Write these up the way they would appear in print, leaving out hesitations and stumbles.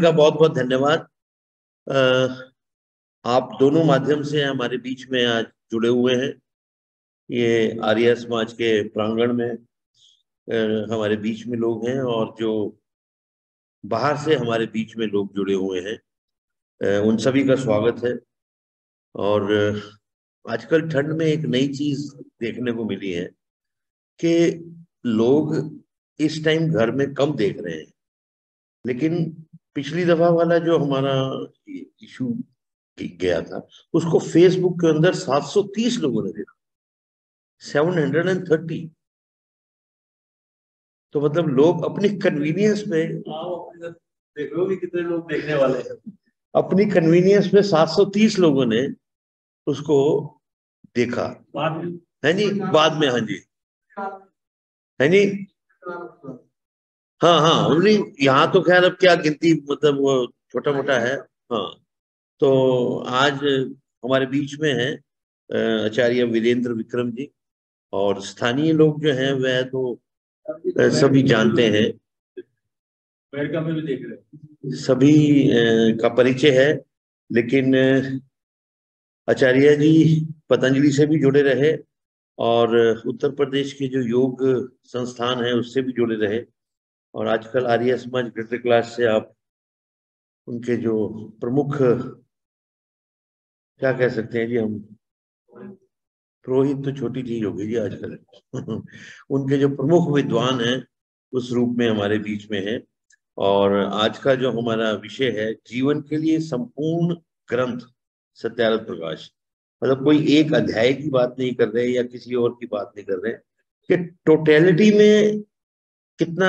का बहुत बहुत धन्यवाद। आप दोनों माध्यम से हमारे बीच में आज जुड़े हुए हैं। ये आर्य समाज के प्रांगण में हमारे बीच में लोग हैं और जो बाहर से हमारे बीच में लोग जुड़े हुए हैं, उन सभी का स्वागत है। और आजकल ठंड में एक नई चीज देखने को मिली है कि लोग इस टाइम घर में कम देख रहे हैं, लेकिन पिछली दफा वाला जो हमारा इशू गया था उसको फेसबुक के अंदर 730 लोगों ने देखा, 730। तो मतलब लोग अपनी कन्वीनियंस पे, आप अपने देख लो कि कितने लोग देखने वाले हैं। अपनी कन्वीनियंस पे 730 लोगों ने उसको देखा। बाद में है जी, बाद में, हाँ जी, है जी, हाँ हाँ, नहीं यहाँ तो खैर अब क्या गिनती, मतलब वो छोटा मोटा है। हाँ, तो आज हमारे बीच में है आचार्य वीरेंद्र विक्रम जी, और स्थानीय लोग जो हैं वह तो सभी जानते हैं, अमेरिका में भी देख रहे हैं, सभी का परिचय है। लेकिन आचार्य जी पतंजलि से भी जुड़े रहे और उत्तर प्रदेश के जो योग संस्थान है उससे भी जुड़े रहे, और आजकल आर्य समाज ग्रेटर क्लास से आप उनके जो प्रमुख, क्या कह सकते हैं जी हम, पुरोहित तो छोटी चीज होगी जी आजकल उनके जो प्रमुख विद्वान हैं उस रूप में हमारे बीच में है। और आज का जो हमारा विषय है, जीवन के लिए संपूर्ण ग्रंथ सत्यार्थ प्रकाश। मतलब कोई एक अध्याय की बात नहीं कर रहे या किसी और की बात नहीं कर रहे, कि टोटेलिटी में कितना,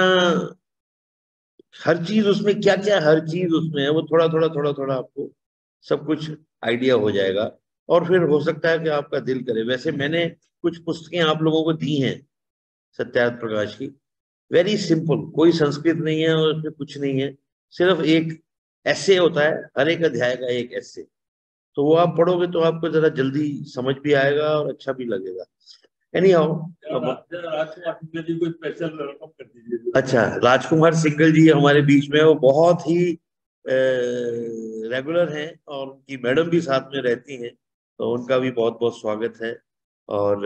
हर चीज उसमें क्या क्या, हर चीज उसमें है, वो थोड़ा थोड़ा थोड़ा थोड़ा आपको सब कुछ आइडिया हो जाएगा। और फिर हो सकता है कि आपका दिल करे। वैसे मैंने कुछ पुस्तकें आप लोगों को दी हैं सत्यार्थ प्रकाश की, वेरी सिंपल, कोई संस्कृत नहीं है और उसमें कुछ नहीं है, सिर्फ एक ऐसे होता है, हर एक अध्याय का एक ऐसे। तो वो आप पढ़ोगे तो आपको जरा जल्दी समझ भी आएगा और अच्छा भी लगेगा। एनी हाउ, राजकुमार सिंगल जी को स्पेशल वेलकम कर दीजिए। अच्छा, राजकुमार सिंगल जी हमारे बीच में, वो बहुत ही रेगुलर हैं और उनकी मैडम भी साथ में रहती हैं, तो उनका भी बहुत बहुत स्वागत है। और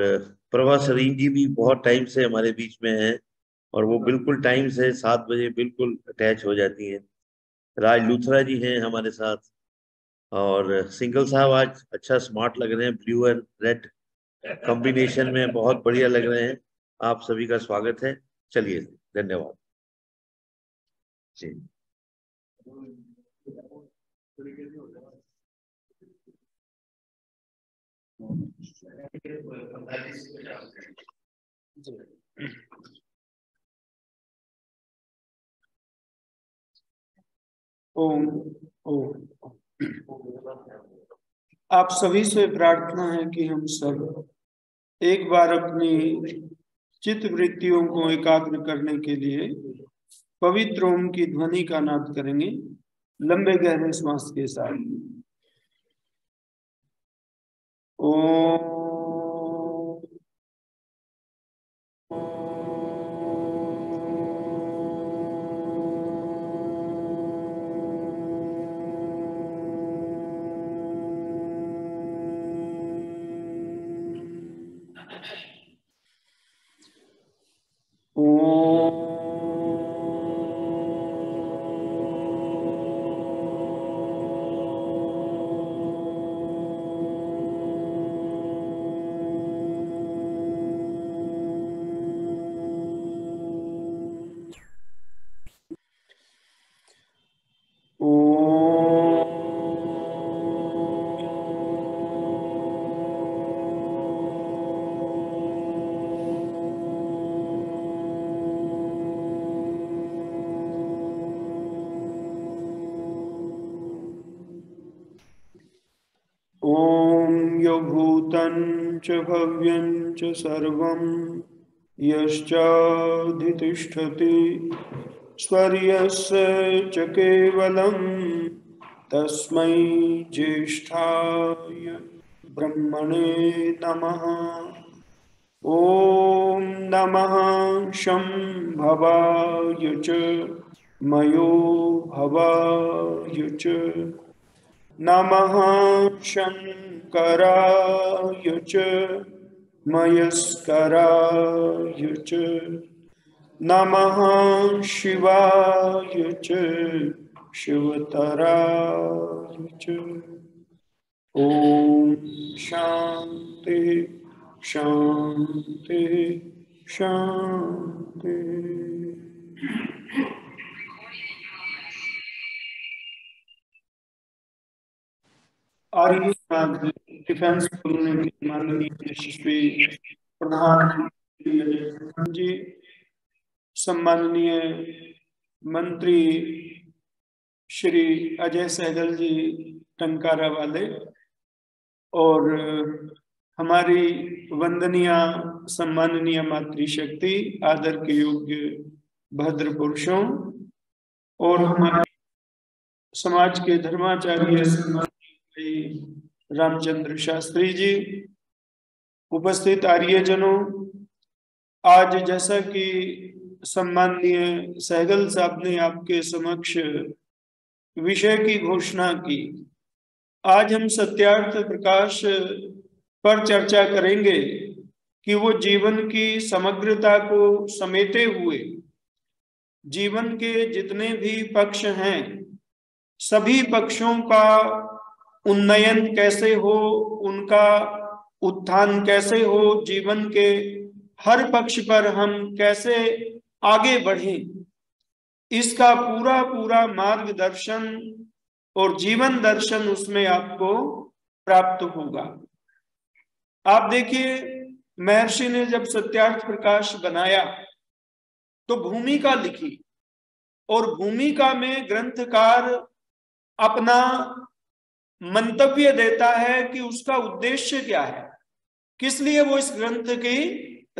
प्रभा सरीन जी भी बहुत टाइम से हमारे बीच में हैं, और वो बिल्कुल टाइम से 7 बजे बिल्कुल अटैच हो जाती हैं। राज लूथरा जी हैं हमारे साथ, और सिंगल साहब आज अच्छा स्मार्ट लग रहे हैं, ब्लू एंड रेड कॉम्बिनेशन में बहुत बढ़िया लग रहे हैं। आप सभी का स्वागत है। चलिए, धन्यवाद जी। ओम ओम। आप सभी से प्रार्थना है कि हम सब एक बार अपनी चित्त वृत्तियों को एकाग्र करने के लिए पवित्र ओम की ध्वनि का नाद करेंगे, लंबे गहरे श्वास के साथ। ओम। ओम यो भूतं च भव्यं च सर्वं यश्चाधितिष्ठति स्वर्यस्य च केवलं तस्मै ज्येष्ठाय ब्रह्मणे नमः। ओम नमः शंभवाय च मयो भवाय च नमः शंकराय च मयस्कराय च नमः शिवाय च शिवतराय च। ओम शांति शांति शांति। आर्य डिफेंस खोलने के माननीय यशस्वी प्रधानमंत्री जी, सम्माननीय मंत्री श्री अजय सहगल जी टंकारा वाले, और हमारी वंदनीय सम्माननीय मातृशक्ति, आदर के योग्य भद्र पुरुषों, और हमारे समाज के धर्माचार्य रामचंद्र शास्त्री जी, उपस्थित आर्यजनों, आज जैसा कि सम्माननीय सहगल साहब ने आपके समक्ष विषय की घोषणा की, आज हम सत्यार्थ प्रकाश पर चर्चा करेंगे कि वो जीवन की समग्रता को समेटे हुए जीवन के जितने भी पक्ष हैं, सभी पक्षों का उन्नयन कैसे हो, उनका उत्थान कैसे हो, जीवन के हर पक्ष पर हम कैसे आगे बढ़ें, इसका पूरा पूरा मार्गदर्शन और जीवन दर्शन उसमें आपको प्राप्त होगा। आप देखिए, महर्षि ने जब सत्यार्थ प्रकाश बनाया तो भूमिका लिखी, और भूमिका में ग्रंथकार अपना मंतव्य देता है कि उसका उद्देश्य क्या है, किस लिए वो इस ग्रंथ की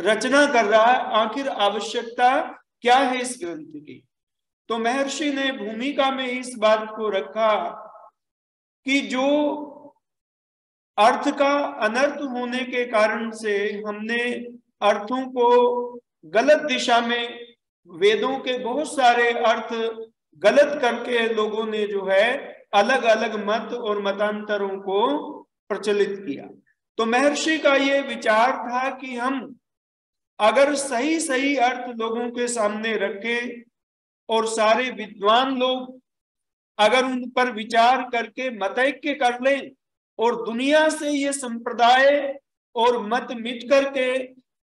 रचना कर रहा है, आखिर आवश्यकता क्या है इस ग्रंथ की। तो महर्षि ने भूमिका में इस बात को रखा कि जो अर्थ का अनर्थ होने के कारण से हमने अर्थों को गलत दिशा में, वेदों के बहुत सारे अर्थ गलत करके लोगों ने जो है अलग अलग मत और मतांतरों को प्रचलित किया। तो महर्षि का ये विचार था कि हम अगर सही सही अर्थ लोगों के सामने रखें और सारे विद्वान लोग अगर उन पर विचार करके मतैक्य कर लें और दुनिया से ये संप्रदाय और मत मिट करके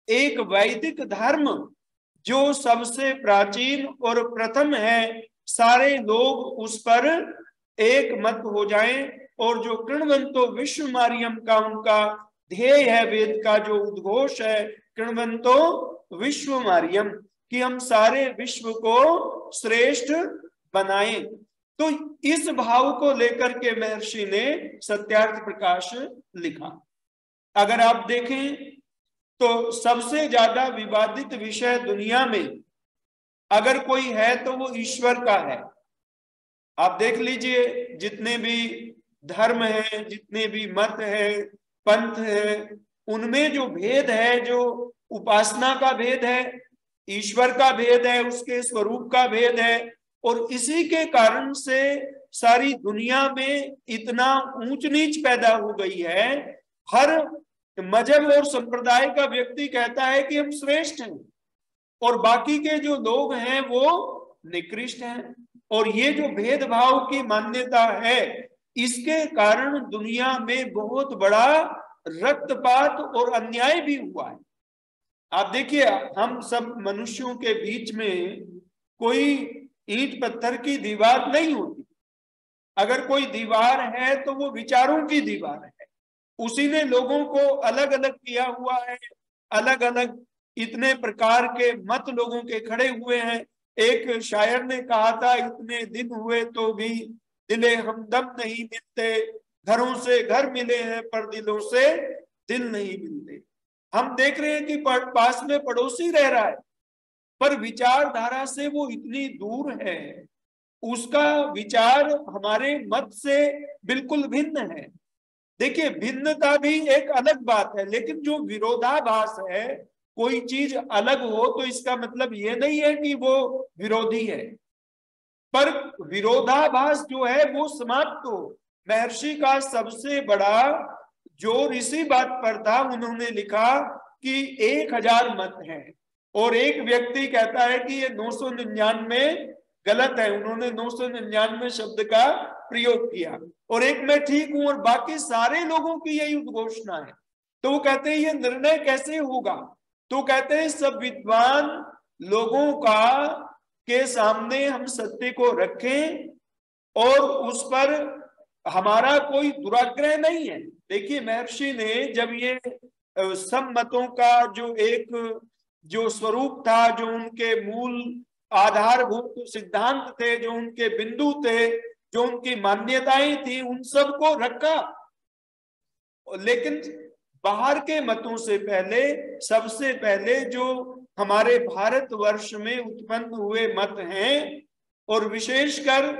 एक वैदिक धर्म जो सबसे प्राचीन और प्रथम है, सारे लोग उस पर एक मत हो जाएं, और जो कृण्वन्तो विश्वमार्यम का उनका ध्येय है, वेद का जो उद्घोष है, कृण्वन्तो विश्वमार्यम, कि हम सारे विश्व को श्रेष्ठ बनाएं। तो इस भाव को लेकर के महर्षि ने सत्यार्थ प्रकाश लिखा। अगर आप देखें तो सबसे ज्यादा विवादित विषय दुनिया में अगर कोई है तो वो ईश्वर का है। आप देख लीजिए, जितने भी धर्म है, जितने भी मत है, पंथ है, उनमें जो भेद है, जो उपासना का भेद है, ईश्वर का भेद है, उसके स्वरूप का भेद है, और इसी के कारण से सारी दुनिया में इतना ऊंच नीच पैदा हो गई है। हर मजहब और संप्रदाय का व्यक्ति कहता है कि हम श्रेष्ठ हैं और बाकी के जो लोग हैं वो निकृष्ट हैं, और ये जो भेदभाव की मान्यता है, इसके कारण दुनिया में बहुत बड़ा रक्तपात और अन्याय भी हुआ है। आप देखिए, हम सब मनुष्यों के बीच में कोई ईंट पत्थर की दीवार नहीं होती। अगर कोई दीवार है तो वो विचारों की दीवार है, उसी ने लोगों को अलग अलग किया हुआ है, अलग अलग इतने प्रकार के मत लोगों के खड़े हुए हैं। एक शायर ने कहा था, इतने दिन हुए तो भी दिले हमदम नहीं मिलते, घरों से घर मिले हैं पर दिलों से दिल नहीं मिलते। हम देख रहे हैं कि पास में पड़ोसी रह रहा है, पर विचारधारा से वो इतनी दूर है, उसका विचार हमारे मत से बिल्कुल भिन्न है। देखिए, भिन्नता भी एक अलग बात है, लेकिन जो विरोधाभास है, कोई चीज अलग हो तो इसका मतलब ये नहीं है कि वो विरोधी है। पर विरोधाभास जो है वो समाप्त हो। महर्षि का सबसे बड़ा जोर इसी बात पर था, उन्होंने लिखा कि 1000 मत हैं और एक व्यक्ति कहता है कि ये 999 गलत है, उन्होंने 999 शब्द का प्रयोग किया, और एक मैं ठीक हूं और बाकी सारे लोगों की यही उद्घोषणा है। तो वो कहते हैं ये निर्णय कैसे होगा? तो कहते हैं सब विद्वान लोगों का के सामने हम सत्य को रखें और उस पर हमारा कोई दुराग्रह नहीं है। देखिए महर्षि ने जब ये सब मतों का जो स्वरूप था, जो उनके मूल आधारभूत सिद्धांत थे, जो उनके बिंदु थे, जो उनकी मान्यताएं थी, उन सब को रखा। लेकिन बाहर के मतों से पहले, सबसे पहले जो हमारे भारतवर्ष में उत्पन्न हुए मत हैं, और विशेषकर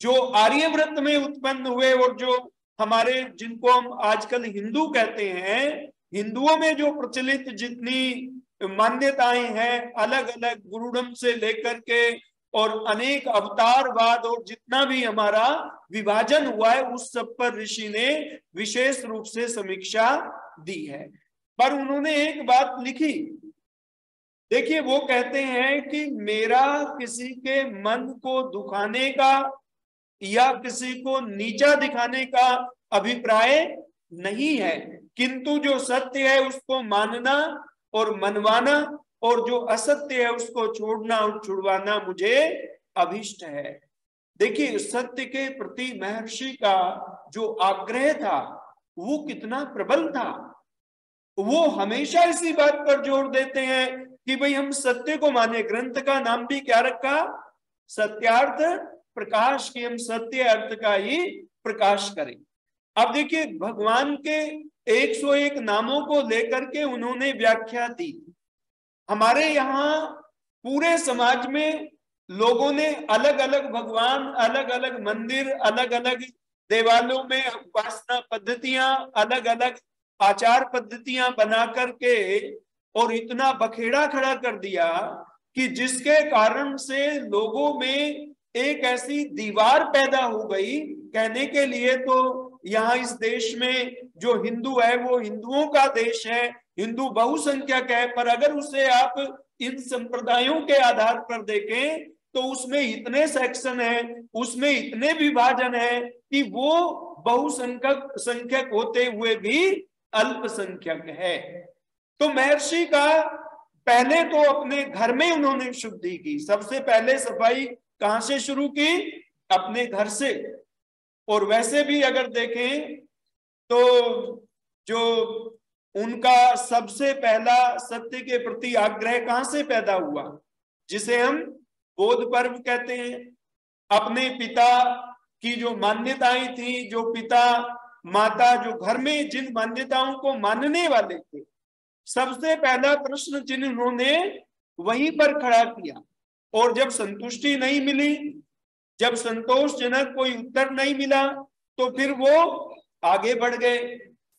जो आर्यव्रत में उत्पन्न हुए और जो हमारे, जिनको हम आजकल हिंदू कहते हैं, हिंदुओं में जो प्रचलित जितनी मान्यताएं हैं, अलग अलग गुरुडम से लेकर के और अनेक अवतारवाद और जितना भी हमारा विभाजन हुआ है, उस सब पर ऋषि ने विशेष रूप से समीक्षा दी है। पर उन्होंने एक बात लिखी, देखिए वो कहते हैं कि मेरा किसी के मन को दुखाने का या किसी को नीचा दिखाने का अभिप्राय नहीं है, किंतु जो सत्य है उसको मानना और मनवाना, और जो असत्य है उसको छोड़ना और छुड़वाना मुझे अभिष्ट है। देखिए सत्य के प्रति महर्षि का जो आग्रह था वो कितना प्रबल था। वो हमेशा इसी बात पर जोर देते हैं कि भाई हम सत्य को माने। ग्रंथ का नाम भी क्या रखा? सत्यार्थ प्रकाश, की हम सत्य अर्थ का ही प्रकाश करें। अब देखिए भगवान के 101 नामों को लेकर के उन्होंने व्याख्या दी। हमारे यहाँ पूरे समाज में लोगों ने अलग अलग भगवान, अलग अलग मंदिर, अलग अलग देवालयों में उपासना पद्धतियां, अलग अलग आचार पद्धतियां बना करके और इतना बखेड़ा खड़ा कर दिया कि जिसके कारण से लोगों में एक ऐसी दीवार पैदा हो गई। कहने के लिए तो यहाँ इस देश में जो हिंदू है वो हिंदुओं का देश है, हिंदू बहुसंख्यक है, पर अगर उसे आप इन संप्रदायों के आधार पर देखें तो उसमें इतने सेक्शन है, उसमें इतने विभाजन है कि वो बहुसंख्यक होते हुए भी अल्पसंख्यक है। तो महर्षि का पहले तो अपने घर में उन्होंने शुद्धि की। सबसे पहले सफाई कहां से शुरू की? अपने घर से। और वैसे भी अगर देखें तो जो उनका सबसे पहला सत्य के प्रति आग्रह कहां से पैदा हुआ? जिसे हम बोध पर्व कहते हैं। अपने पिता की जो मान्यताएं थी, जो पिता माता जो घर में जिन मान्यताओं को मानने वाले थे, सबसे पहला प्रश्न चिन्ह उन्होंने वहीं पर खड़ा किया। और जब संतुष्टि नहीं मिली, जब संतोषजनक कोई उत्तर नहीं मिला, तो फिर वो आगे बढ़ गए।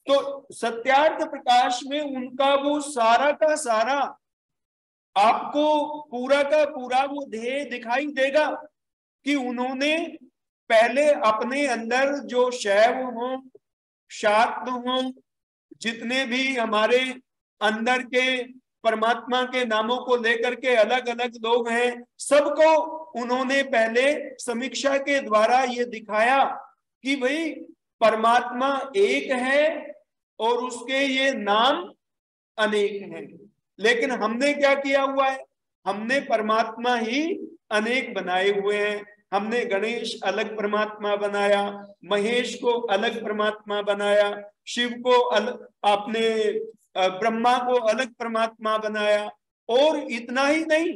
तो सत्यार्थ प्रकाश में उनका वो सारा का सारा आपको पूरा का पूरा वो ध्येय दिखाई देगा कि उन्होंने पहले अपने अंदर जो शैव हो, शाक्त हो, जितने भी हमारे अंदर के परमात्मा के नामों को लेकर के अलग अलग लोग हैं, सबको उन्होंने पहले समीक्षा के द्वारा ये दिखाया कि भाई परमात्मा एक है और उसके ये नाम अनेक हैं। लेकिन हमने क्या किया हुआ है? हमने परमात्मा ही अनेक बनाए हुए हैं। हमने गणेश अलग परमात्मा बनाया, महेश को अलग परमात्मा बनाया, शिव को अलग, आपने ब्रह्मा को अलग परमात्मा बनाया। और इतना ही नहीं,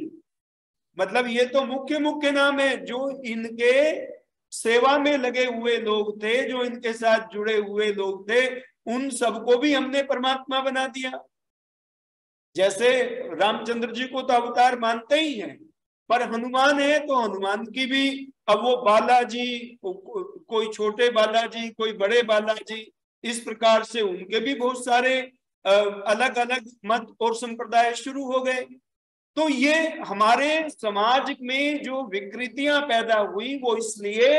मतलब ये तो मुख्य मुख्य नाम है। जो इनके सेवा में लगे हुए लोग थे, जो इनके साथ जुड़े हुए लोग थे, उन सबको भी हमने परमात्मा बना दिया। जैसे रामचंद्र जी को तो अवतार मानते ही हैं, पर हनुमान है तो हनुमान की भी, अब वो बालाजी, कोई छोटे बालाजी, कोई बड़े बालाजी, इस प्रकार से उनके भी बहुत सारे अलग अलग मत और संप्रदाय शुरू हो गए। तो ये हमारे समाज में जो विकृतियां पैदा हुई वो इसलिए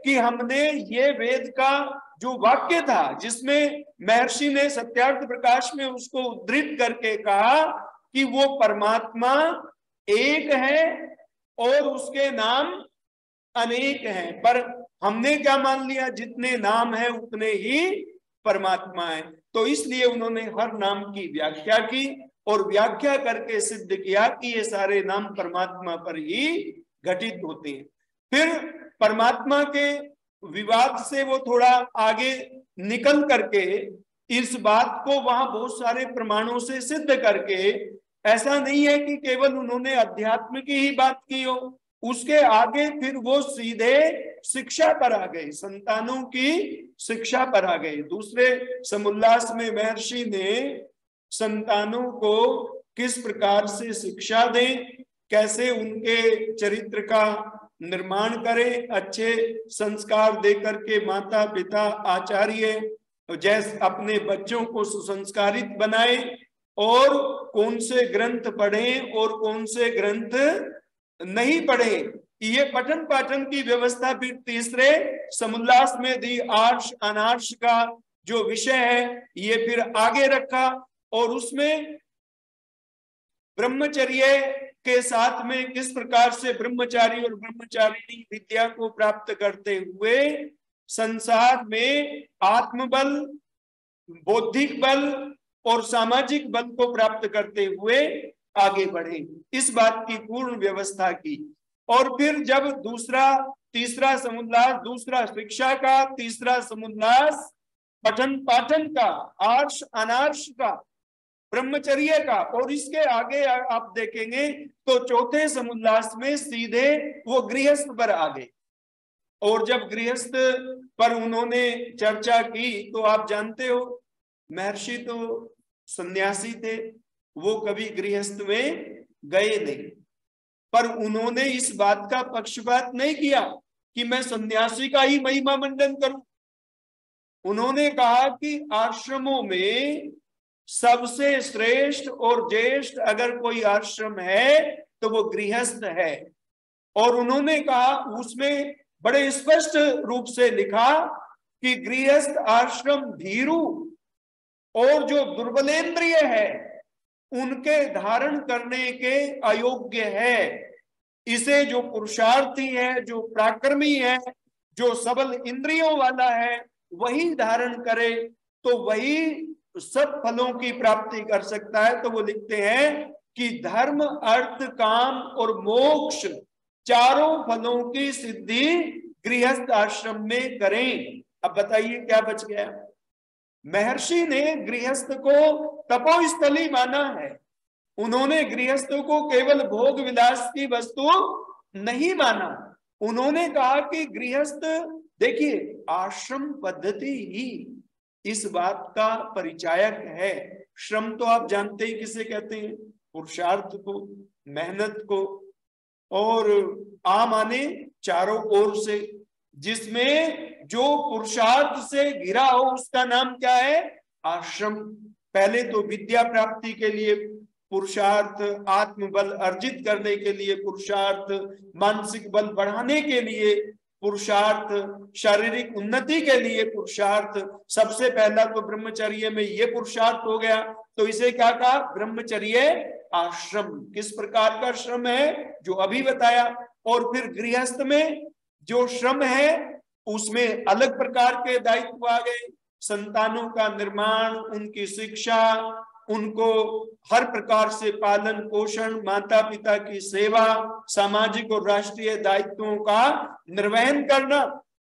कि हमने ये वेद का जो वाक्य था जिसमें महर्षि ने सत्यार्थ प्रकाश में उसको उद्धृत करके कहा कि वो परमात्मा एक है और उसके नाम अनेक हैं, पर हमने क्या मान लिया, जितने नाम है उतने ही परमात्मा है। तो इसलिए उन्होंने हर नाम की व्याख्या की और व्याख्या करके सिद्ध किया कि ये सारे नाम परमात्मा पर ही घटित होते हैं। फिर परमात्मा के विवाद से वो थोड़ा आगे निकल करके इस बात को वहां बहुत सारे प्रमाणों से सिद्ध करके, ऐसा नहीं है कि केवल उन्होंने अध्यात्म की ही बात की हो, उसके आगे फिर वो सीधे शिक्षा पर आ गए, संतानों की शिक्षा पर आ गए। दूसरे समुल्लास में महर्षि ने संतानों को किस प्रकार से शिक्षा दें, कैसे उनके चरित्र का निर्माण करें, अच्छे संस्कार देकर के माता पिता आचार्य जैसे अपने बच्चों को सुसंस्कारित बनाए, और कौन से ग्रंथ पढ़ें और कौन से ग्रंथ नहीं पढ़े, ये पठन पाठन की व्यवस्था फिर तीसरे समुल्लास में दी। आर्ष अनार्ष का जो विषय है ये फिर आगे रखा, और उसमें ब्रह्मचर्य के साथ में किस प्रकार से ब्रह्मचारी और ब्रह्मचारिणी विद्या को प्राप्त करते हुए संसार में आत्मबल, बौद्धिक बल और सामाजिक बल को प्राप्त करते हुए आगे बढ़े, इस बात की पूर्ण व्यवस्था की। और फिर जब तीसरा समुल्लास, दूसरा शिक्षा का, तीसरा समुल्लास पठन पाठन का, आर्ष अनार्ष का, ब्रह्मचर्य का, और इसके आगे आप देखेंगे तो चौथे समुल्लास में सीधे वो गृहस्थ पर आ गए। और जब गृहस्थ पर उन्होंने चर्चा की तो आप जानते हो महर्षि तो सन्यासी थे, वो कभी गृहस्थ में गए नहीं, पर उन्होंने इस बात का पक्षपात नहीं किया कि मैं सन्यासी का ही महिमा मंडन करूं। उन्होंने कहा कि आश्रमों में सबसे श्रेष्ठ और ज्येष्ठ अगर कोई आश्रम है तो वो गृहस्थ है। और उन्होंने कहा, उसमें बड़े स्पष्ट रूप से लिखा कि गृहस्थ आश्रम भीरू और जो दुर्बलेंद्रिय है उनके धारण करने के अयोग्य है। इसे जो पुरुषार्थी है, जो पराक्रमी है, जो सबल इंद्रियों वाला है, वही धारण करे तो वही सब फलों की प्राप्ति कर सकता है। तो वो लिखते हैं कि धर्म, अर्थ, काम और मोक्ष चारों फलों की सिद्धि गृहस्थ आश्रम में करें। अब बताइए क्या बच गया। महर्षि ने गृहस्थ को तपोस्थली माना है, उन्होंने गृहस्थ को केवल भोग विलास की वस्तु नहीं माना। उन्होंने कहा कि गृहस्थ, देखिए आश्रम पद्धति ही इस बात का परिचायक है। श्रम तो आप जानते ही किसे कहते हैं, पुरुषार्थ को, मेहनत को, और आ माने चारों ओर से, जिसमें जो पुरुषार्थ से घिरा हो उसका नाम क्या है, आश्रम। पहले तो विद्या प्राप्ति के लिए पुरुषार्थ, आत्मबल अर्जित करने के लिए पुरुषार्थ, मानसिक बल बढ़ाने के लिए पुरुषार्थ, शारीरिक उन्नति के लिए पुरुषार्थ। सबसे पहला तो ब्रह्मचर्य में ये पुरुषार्थ हो गया, तो इसे क्या कहा, ब्रह्मचर्य आश्रम। किस प्रकार का श्रम है जो अभी बताया। और फिर गृहस्थ में जो श्रम है उसमें अलग प्रकार के दायित्व आ गए, संतानों का निर्माण, उनकी शिक्षा, उनको हर प्रकार से पालन पोषण, माता पिता की सेवा, सामाजिक और राष्ट्रीय दायित्वों का निर्वहन करना,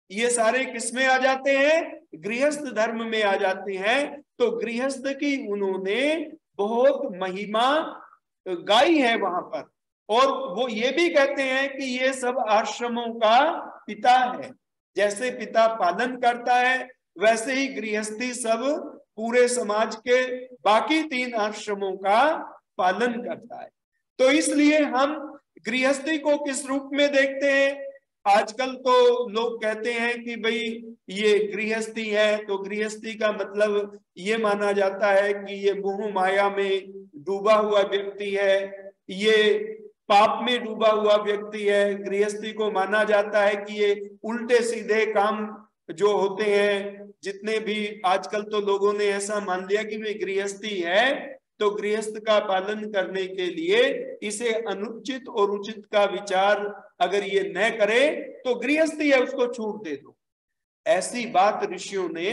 ये सारे किसमें आ जाते हैं, गृहस्थ धर्म में आ जाते हैं। तो गृहस्थ की उन्होंने बहुत महिमा गाई है वहां पर। और वो ये भी कहते हैं कि ये सब आश्रमों का पिता है, जैसे पिता पालन करता है वैसे ही गृहस्थी सब पूरे समाज के बाकी 3 आश्रमों का पालन करता है। तो इसलिए हम गृहस्थी को किस रूप में देखते हैं। आजकल तो लोग कहते हैं कि भाई ये गृहस्थी है, तो गृहस्थी का मतलब ये माना जाता है कि ये मोह माया में डूबा हुआ व्यक्ति है, ये पाप में डूबा हुआ व्यक्ति है। गृहस्थी को माना जाता है कि ये उल्टे सीधे काम जो होते हैं, जितने भी आजकल तो लोगों ने ऐसा मान लिया कि वे गृहस्थी है तो गृहस्थ का पालन करने के लिए इसे अनुचित और उचित का विचार अगर ये न करे तो गृहस्थी है उसको छूट दे दो। ऐसी बात ऋषियों ने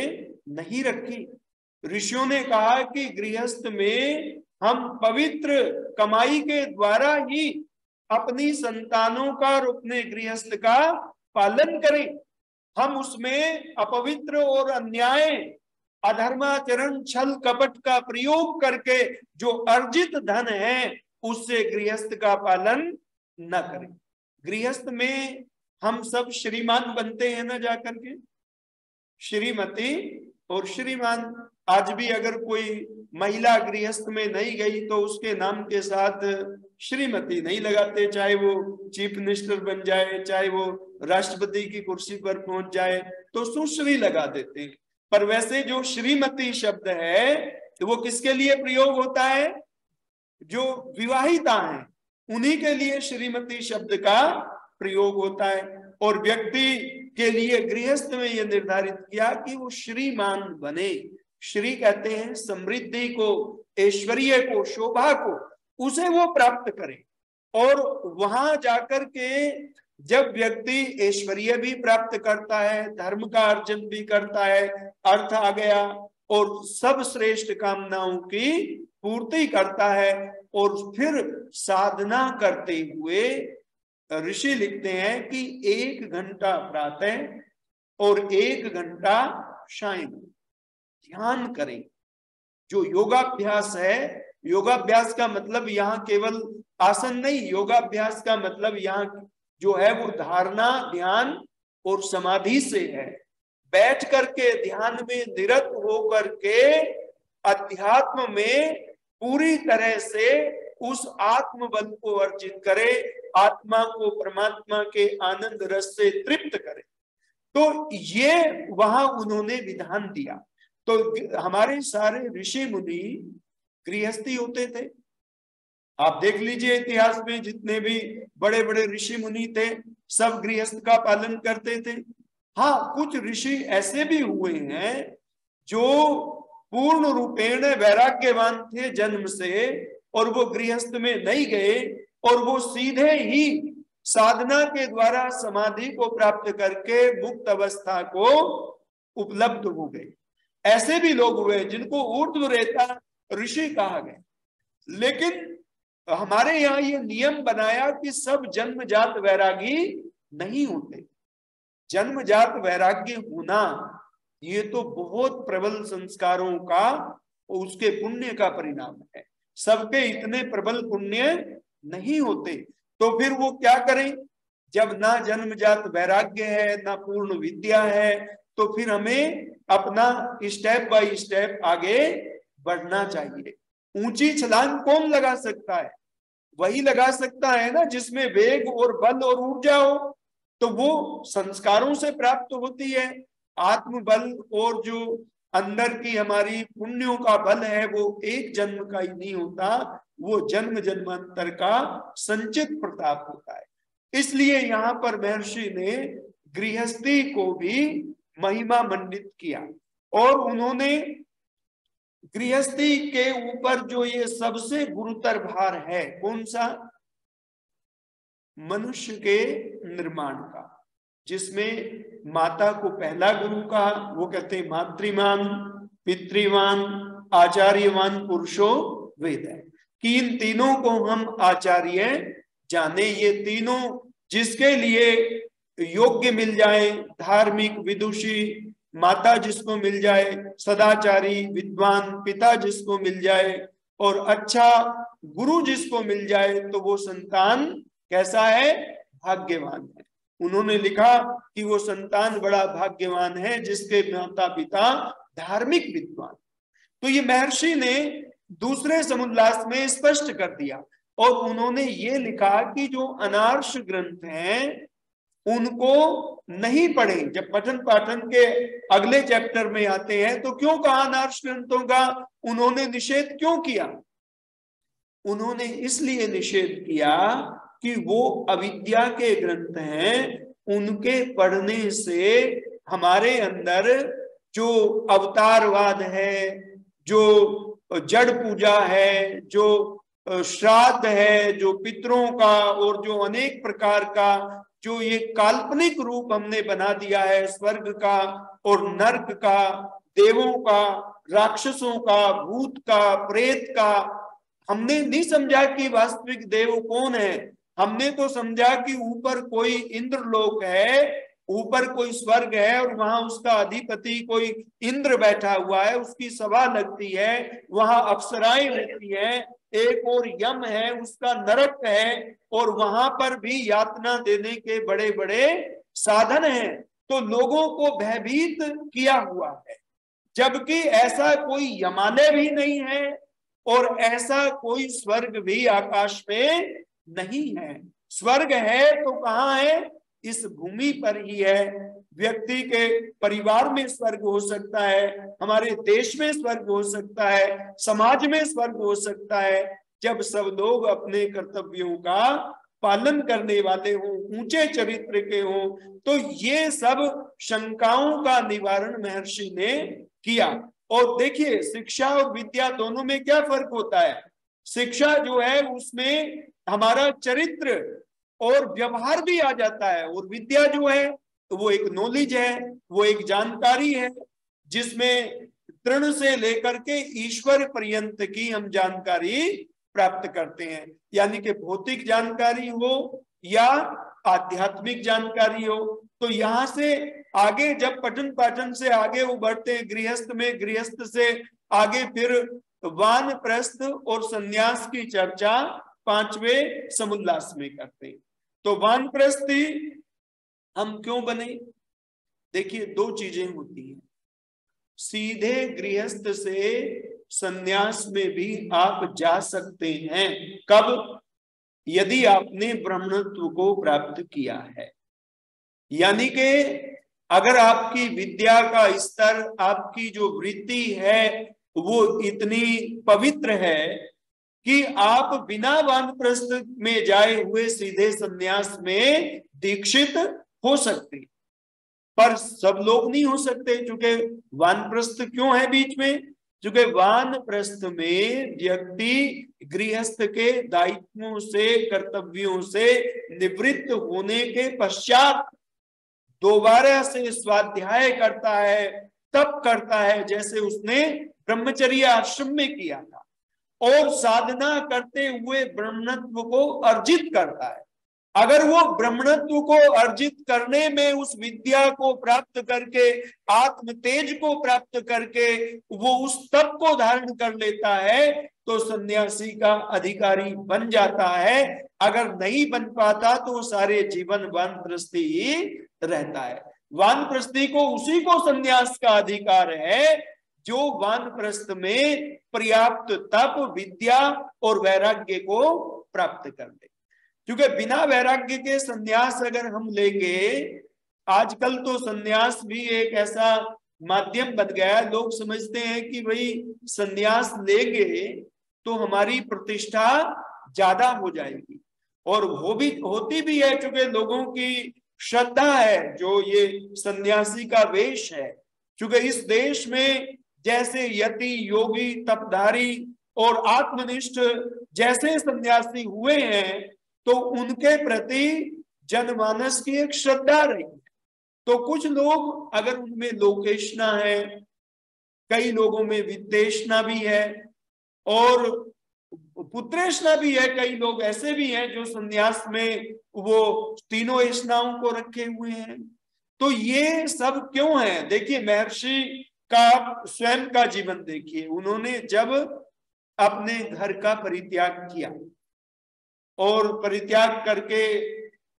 नहीं रखी। ऋषियों ने कहा कि गृहस्थ में हम पवित्र कमाई के द्वारा ही अपनी संतानों का और अपने गृहस्थ का पालन करें। हम उसमें अपवित्र और अन्याय, अधर्माचरण, छल कपट का प्रयोग करके जो अर्जित धन है उससे गृहस्थ का पालन न करें। गृहस्थ में हम सब श्रीमान बनते हैं ना जाकर के, श्रीमती और श्रीमान। आज भी अगर कोई महिला गृहस्थ में नहीं गई तो उसके नाम के साथ श्रीमती नहीं लगाते, चाहे वो चीफ मिनिस्टर बन जाए, चाहे वो राष्ट्रपति की कुर्सी पर पहुंच जाए तो सुश्री लगा देते हैं। पर वैसे जो श्रीमती शब्द है वो किसके लिए प्रयोग होता है? जो विवाहिता हैं उन्हीं के लिए श्रीमती शब्द का प्रयोग होता है। और व्यक्ति के लिए गृहस्थ में यह निर्धारित किया कि वो श्रीमान बने। श्री कहते हैं समृद्धि को, ऐश्वर्य को, शोभा को, उसे वो प्राप्त करे। और वहां जाकर के जब व्यक्ति ऐश्वर्य भी प्राप्त करता है, धर्म का अर्जन भी करता है, अर्थ आ गया, और सब श्रेष्ठ कामनाओं की पूर्ति करता है, और फिर साधना करते हुए ऋषि लिखते हैं कि 1 घंटा प्रातः और 1 घंटा सायं ध्यान करें। जो योगाभ्यास है, योगाभ्यास का मतलब यहाँ केवल आसन नहीं, योगाभ्यास का मतलब यहाँ जो है वो धारणा, ध्यान और समाधि से है। बैठ करके ध्यान में निरत हो करके अध्यात्म में पूरी तरह से उस आत्म बल को अर्जित करे, आत्मा को परमात्मा के आनंद रस से तृप्त करे। तो ये वहां उन्होंने विधान दिया। तो हमारे सारे ऋषि मुनि गृहस्थी होते थे। आप देख लीजिए इतिहास में जितने भी बड़े बड़े ऋषि मुनि थे सब गृहस्थ का पालन करते थे। हाँ, कुछ ऋषि ऐसे भी हुए हैं जो पूर्ण रूपेण वैराग्यवान थे जन्म से, और वो गृहस्थ में नहीं गए और वो सीधे ही साधना के द्वारा समाधि को प्राप्त करके मुक्त अवस्था को उपलब्ध हो गए। ऐसे भी लोग हुए जिनको ऊर्ध्वरेता ऋषि कहा गया। लेकिन हमारे यहाँ ये नियम बनाया कि सब जन्मजात वैरागी नहीं होते। जन्मजात वैराग्य होना ये तो बहुत प्रबल संस्कारों का, उसके पुण्य का परिणाम है। सबके इतने प्रबल पुण्य नहीं होते। तो फिर वो क्या करें? जब ना जन्मजात वैराग्य है, ना पूर्ण विद्या है, तो फिर हमें अपना स्टेप बाय स्टेप आगे बढ़ना चाहिए। ऊंची छलांग कौन लगा सकता है? वही लगा सकता है ना जिसमें वेग और बल और ऊर्जा हो। तो वो संस्कारों से प्राप्त होती है। आत्मबल और जो अंदर की हमारी पुण्यों का बल है वो एक जन्म का ही नहीं होता, वो जन्म जन्मांतर का संचित प्रताप होता है। इसलिए यहाँ पर महर्षि ने गृहस्थी को भी महिमा मंडित किया। और उन्होंने गृहस्थी के ऊपर जो ये सबसे गुरुतर भार है, कौन सा? मनुष्य के निर्माण का, जिसमें माता को पहला गुरु कहा। वो कहते हैं मातृमान, पितृवान, आचार्यवान पुरुषो वेद है कि इन तीनों को हम आचार्य जाने। ये तीनों जिसके लिए योग्य मिल जाए, धार्मिक विदुषी माता जिसको मिल जाए, सदाचारी विद्वान पिता जिसको मिल जाए, और अच्छा गुरु जिसको मिल जाए, तो वो संतान कैसा है? भाग्यवान है। उन्होंने लिखा कि वो संतान बड़ा भाग्यवान है जिसके माता पिता धार्मिक विद्वान। तो ये महर्षि ने दूसरे समुल्लास में स्पष्ट कर दिया। और उन्होंने ये लिखा कि जो अनार्ष ग्रंथ हैं उनको नहीं पढ़े। जब पठन पाठन के अगले चैप्टर में आते हैं तो क्यों कहा अनार्ष ग्रंथों का उन्होंने निषेध क्यों किया? उन्होंने इसलिए निषेध किया कि वो अविद्या के ग्रंथ हैं, उनके पढ़ने से हमारे अंदर जो अवतारवाद है, जो जड़ पूजा है, जो श्राद्ध है, जो पितरों का और जो अनेक प्रकार का जो ये काल्पनिक रूप हमने बना दिया है स्वर्ग का और नर्क का, देवों का, राक्षसों का, भूत का, प्रेत का, हमने नहीं समझा कि वास्तविक देव कौन है। हमने तो समझा कि ऊपर कोई इंद्रलोक है, ऊपर कोई स्वर्ग है और वहां उसका अधिपति कोई इंद्र बैठा हुआ है, उसकी सभा लगती है, वहां अप्सराएं रहती है, एक और यम है, उसका नरक है और वहां पर भी यातना देने के बड़े बड़े साधन हैं। तो लोगों को भयभीत किया हुआ है, जबकि ऐसा कोई यमालय भी नहीं है और ऐसा कोई स्वर्ग भी आकाश में नहीं है। स्वर्ग है तो कहाँ है? इस भूमि पर ही है। व्यक्ति के परिवार में स्वर्ग हो सकता है, हमारे देश में स्वर्ग हो सकता है, समाज में स्वर्ग हो सकता है, जब सब लोग अपने कर्तव्यों का पालन करने वाले हों, ऊंचे चरित्र के हों। तो ये सब शंकाओं का निवारण महर्षि ने किया। और देखिए, शिक्षा और विद्या दोनों में क्या फर्क होता है? शिक्षा जो है उसमें हमारा चरित्र और व्यवहार भी आ जाता है, और विद्या जो है तो वो एक नॉलेज है, वो एक जानकारी है, जिसमें तृण से लेकर के ईश्वर पर्यंत की हम जानकारी प्राप्त करते हैं। यानी कि भौतिक जानकारी हो या आध्यात्मिक जानकारी हो। तो यहाँ से आगे जब पठन पाठन से आगे वो बढ़ते हैं गृहस्थ में, गृहस्थ से आगे फिर वानप्रस्थ और संन्यास की चर्चा 5वें समुल्लास में करते हैं। तो वानप्रस्थी हम क्यों बने? देखिए, दो चीजें होती हैं। सीधे गृहस्थ से संन्यास में भी आप जा सकते हैं। कब? यदि आपने ब्रह्मत्व को प्राप्त किया है। यानी कि अगर आपकी विद्या का स्तर, आपकी जो वृत्ति है वो इतनी पवित्र है कि आप बिना वानप्रस्थ में जाए हुए सीधे संन्यास में दीक्षित हो सकते। पर सब लोग नहीं हो सकते, क्योंकि वानप्रस्थ क्यों है बीच में? क्योंकि वानप्रस्थ में व्यक्ति गृहस्थ के दायित्वों से, कर्तव्यों से निवृत्त होने के पश्चात दोबारा से स्वाध्याय करता है, तप करता है, जैसे उसने ब्रह्मचर्य आश्रम में किया था, और साधना करते हुए ब्रह्मत्व को अर्जित करता है। अगर वो ब्रह्मत्व को अर्जित करने में उस विद्या को प्राप्त करके, आत्म तेज को प्राप्त करके वो उस तप को धारण कर लेता है, तो सन्यासी का अधिकारी बन जाता है। अगर नहीं बन पाता तो सारे जीवन वानप्रस्थी ही रहता है। वानप्रस्थी को, उसी को सन्यास का अधिकार है जो वानप्रस्थ में पर्याप्त तप, विद्या और वैराग्य को प्राप्त कर ले। क्योंकि बिना वैराग्य के सन्यास अगर हम लेंगे, आजकल तो सन्यास भी एक ऐसा माध्यम बन गया है, लोग समझते हैं कि भाई सन्यास लेंगे तो हमारी प्रतिष्ठा ज्यादा हो जाएगी, और वो भी होती भी है, क्योंकि लोगों की श्रद्धा है जो ये सन्यासी का वेश है। क्योंकि इस देश में जैसे यति, योगी, तपधारी और आत्मनिष्ठ जैसे सन्यासी हुए हैं, तो उनके प्रति जनमानस की एक श्रद्धा रही है। तो कुछ लोग, अगर उनमें लोकेशना है, कई लोगों में वित्तेशना भी है और पुत्रेशना भी है, कई लोग ऐसे भी हैं जो सन्यास में वो तीनों ऐष्णाओं को रखे हुए हैं। तो ये सब क्यों है? देखिए, महर्षि का स्वयं का जीवन देखिए। उन्होंने जब अपने घर का परित्याग किया और परित्याग करके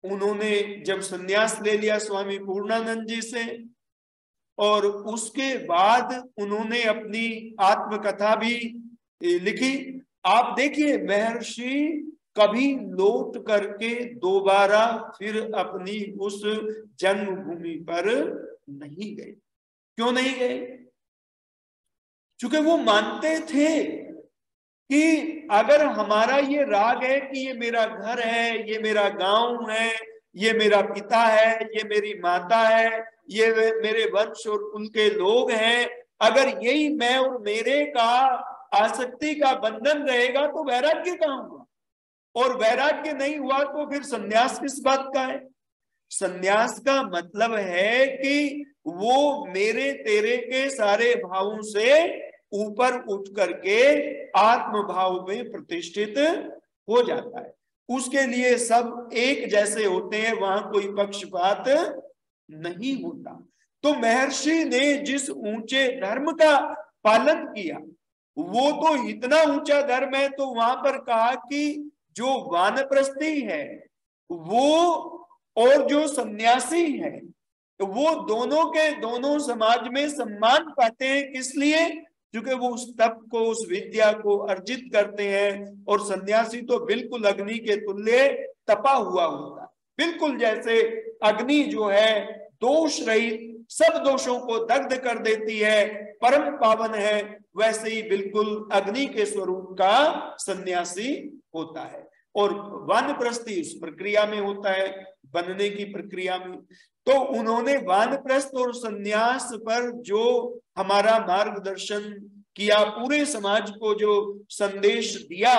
उन्होंने जब संन्यास ले लिया स्वामी पूर्णानंद जी से, और उसके बाद उन्होंने अपनी आत्मकथा भी लिखी। आप देखिए, महर्षि कभी लौट करके दोबारा फिर अपनी उस जन्मभूमि पर नहीं गए। क्यों नहीं गए? क्योंकि वो मानते थे कि अगर हमारा ये राग है कि ये मेरा घर है, ये मेरा गांव है, ये मेरा पिता है, ये मेरी माता है, ये मेरे वंश और उनके लोग हैं, अगर यही मैं और मेरे का आसक्ति का बंधन रहेगा तो वैराग्य कहाँ हुआ? और वैराग्य नहीं हुआ तो फिर संन्यास किस बात का है? संन्यास का मतलब है कि वो मेरे तेरे के सारे भावों से ऊपर उठ करके आत्म भाव में प्रतिष्ठित हो जाता है। उसके लिए सब एक जैसे होते हैं, वहां कोई पक्षपात नहीं होता। तो महर्षि ने जिस ऊंचे धर्म का पालन किया वो तो इतना ऊंचा धर्म है, तो वहां पर कहा कि जो वानप्रस्थी है वो और जो सन्यासी है वो दोनों के दोनों समाज में सम्मान पाते हैं। किस लिए? क्योंकि वो उस तप को, उस विद्या को अर्जित करते हैं। और सन्यासी तो बिल्कुल अग्नि के तुल्य तपा हुआ होता है, बिल्कुल जैसे अग्नि जो है दोष रहित, सब दोषों को दग्ध कर देती है, परम पावन है, वैसे ही बिल्कुल अग्नि के स्वरूप का सन्यासी होता है। और वानप्रस्थी उस प्रक्रिया में होता है, बनने की प्रक्रिया में। तो उन्होंने वानप्रस्थ और सन्यास पर जो हमारा मार्गदर्शन किया, पूरे समाज को जो संदेश दिया,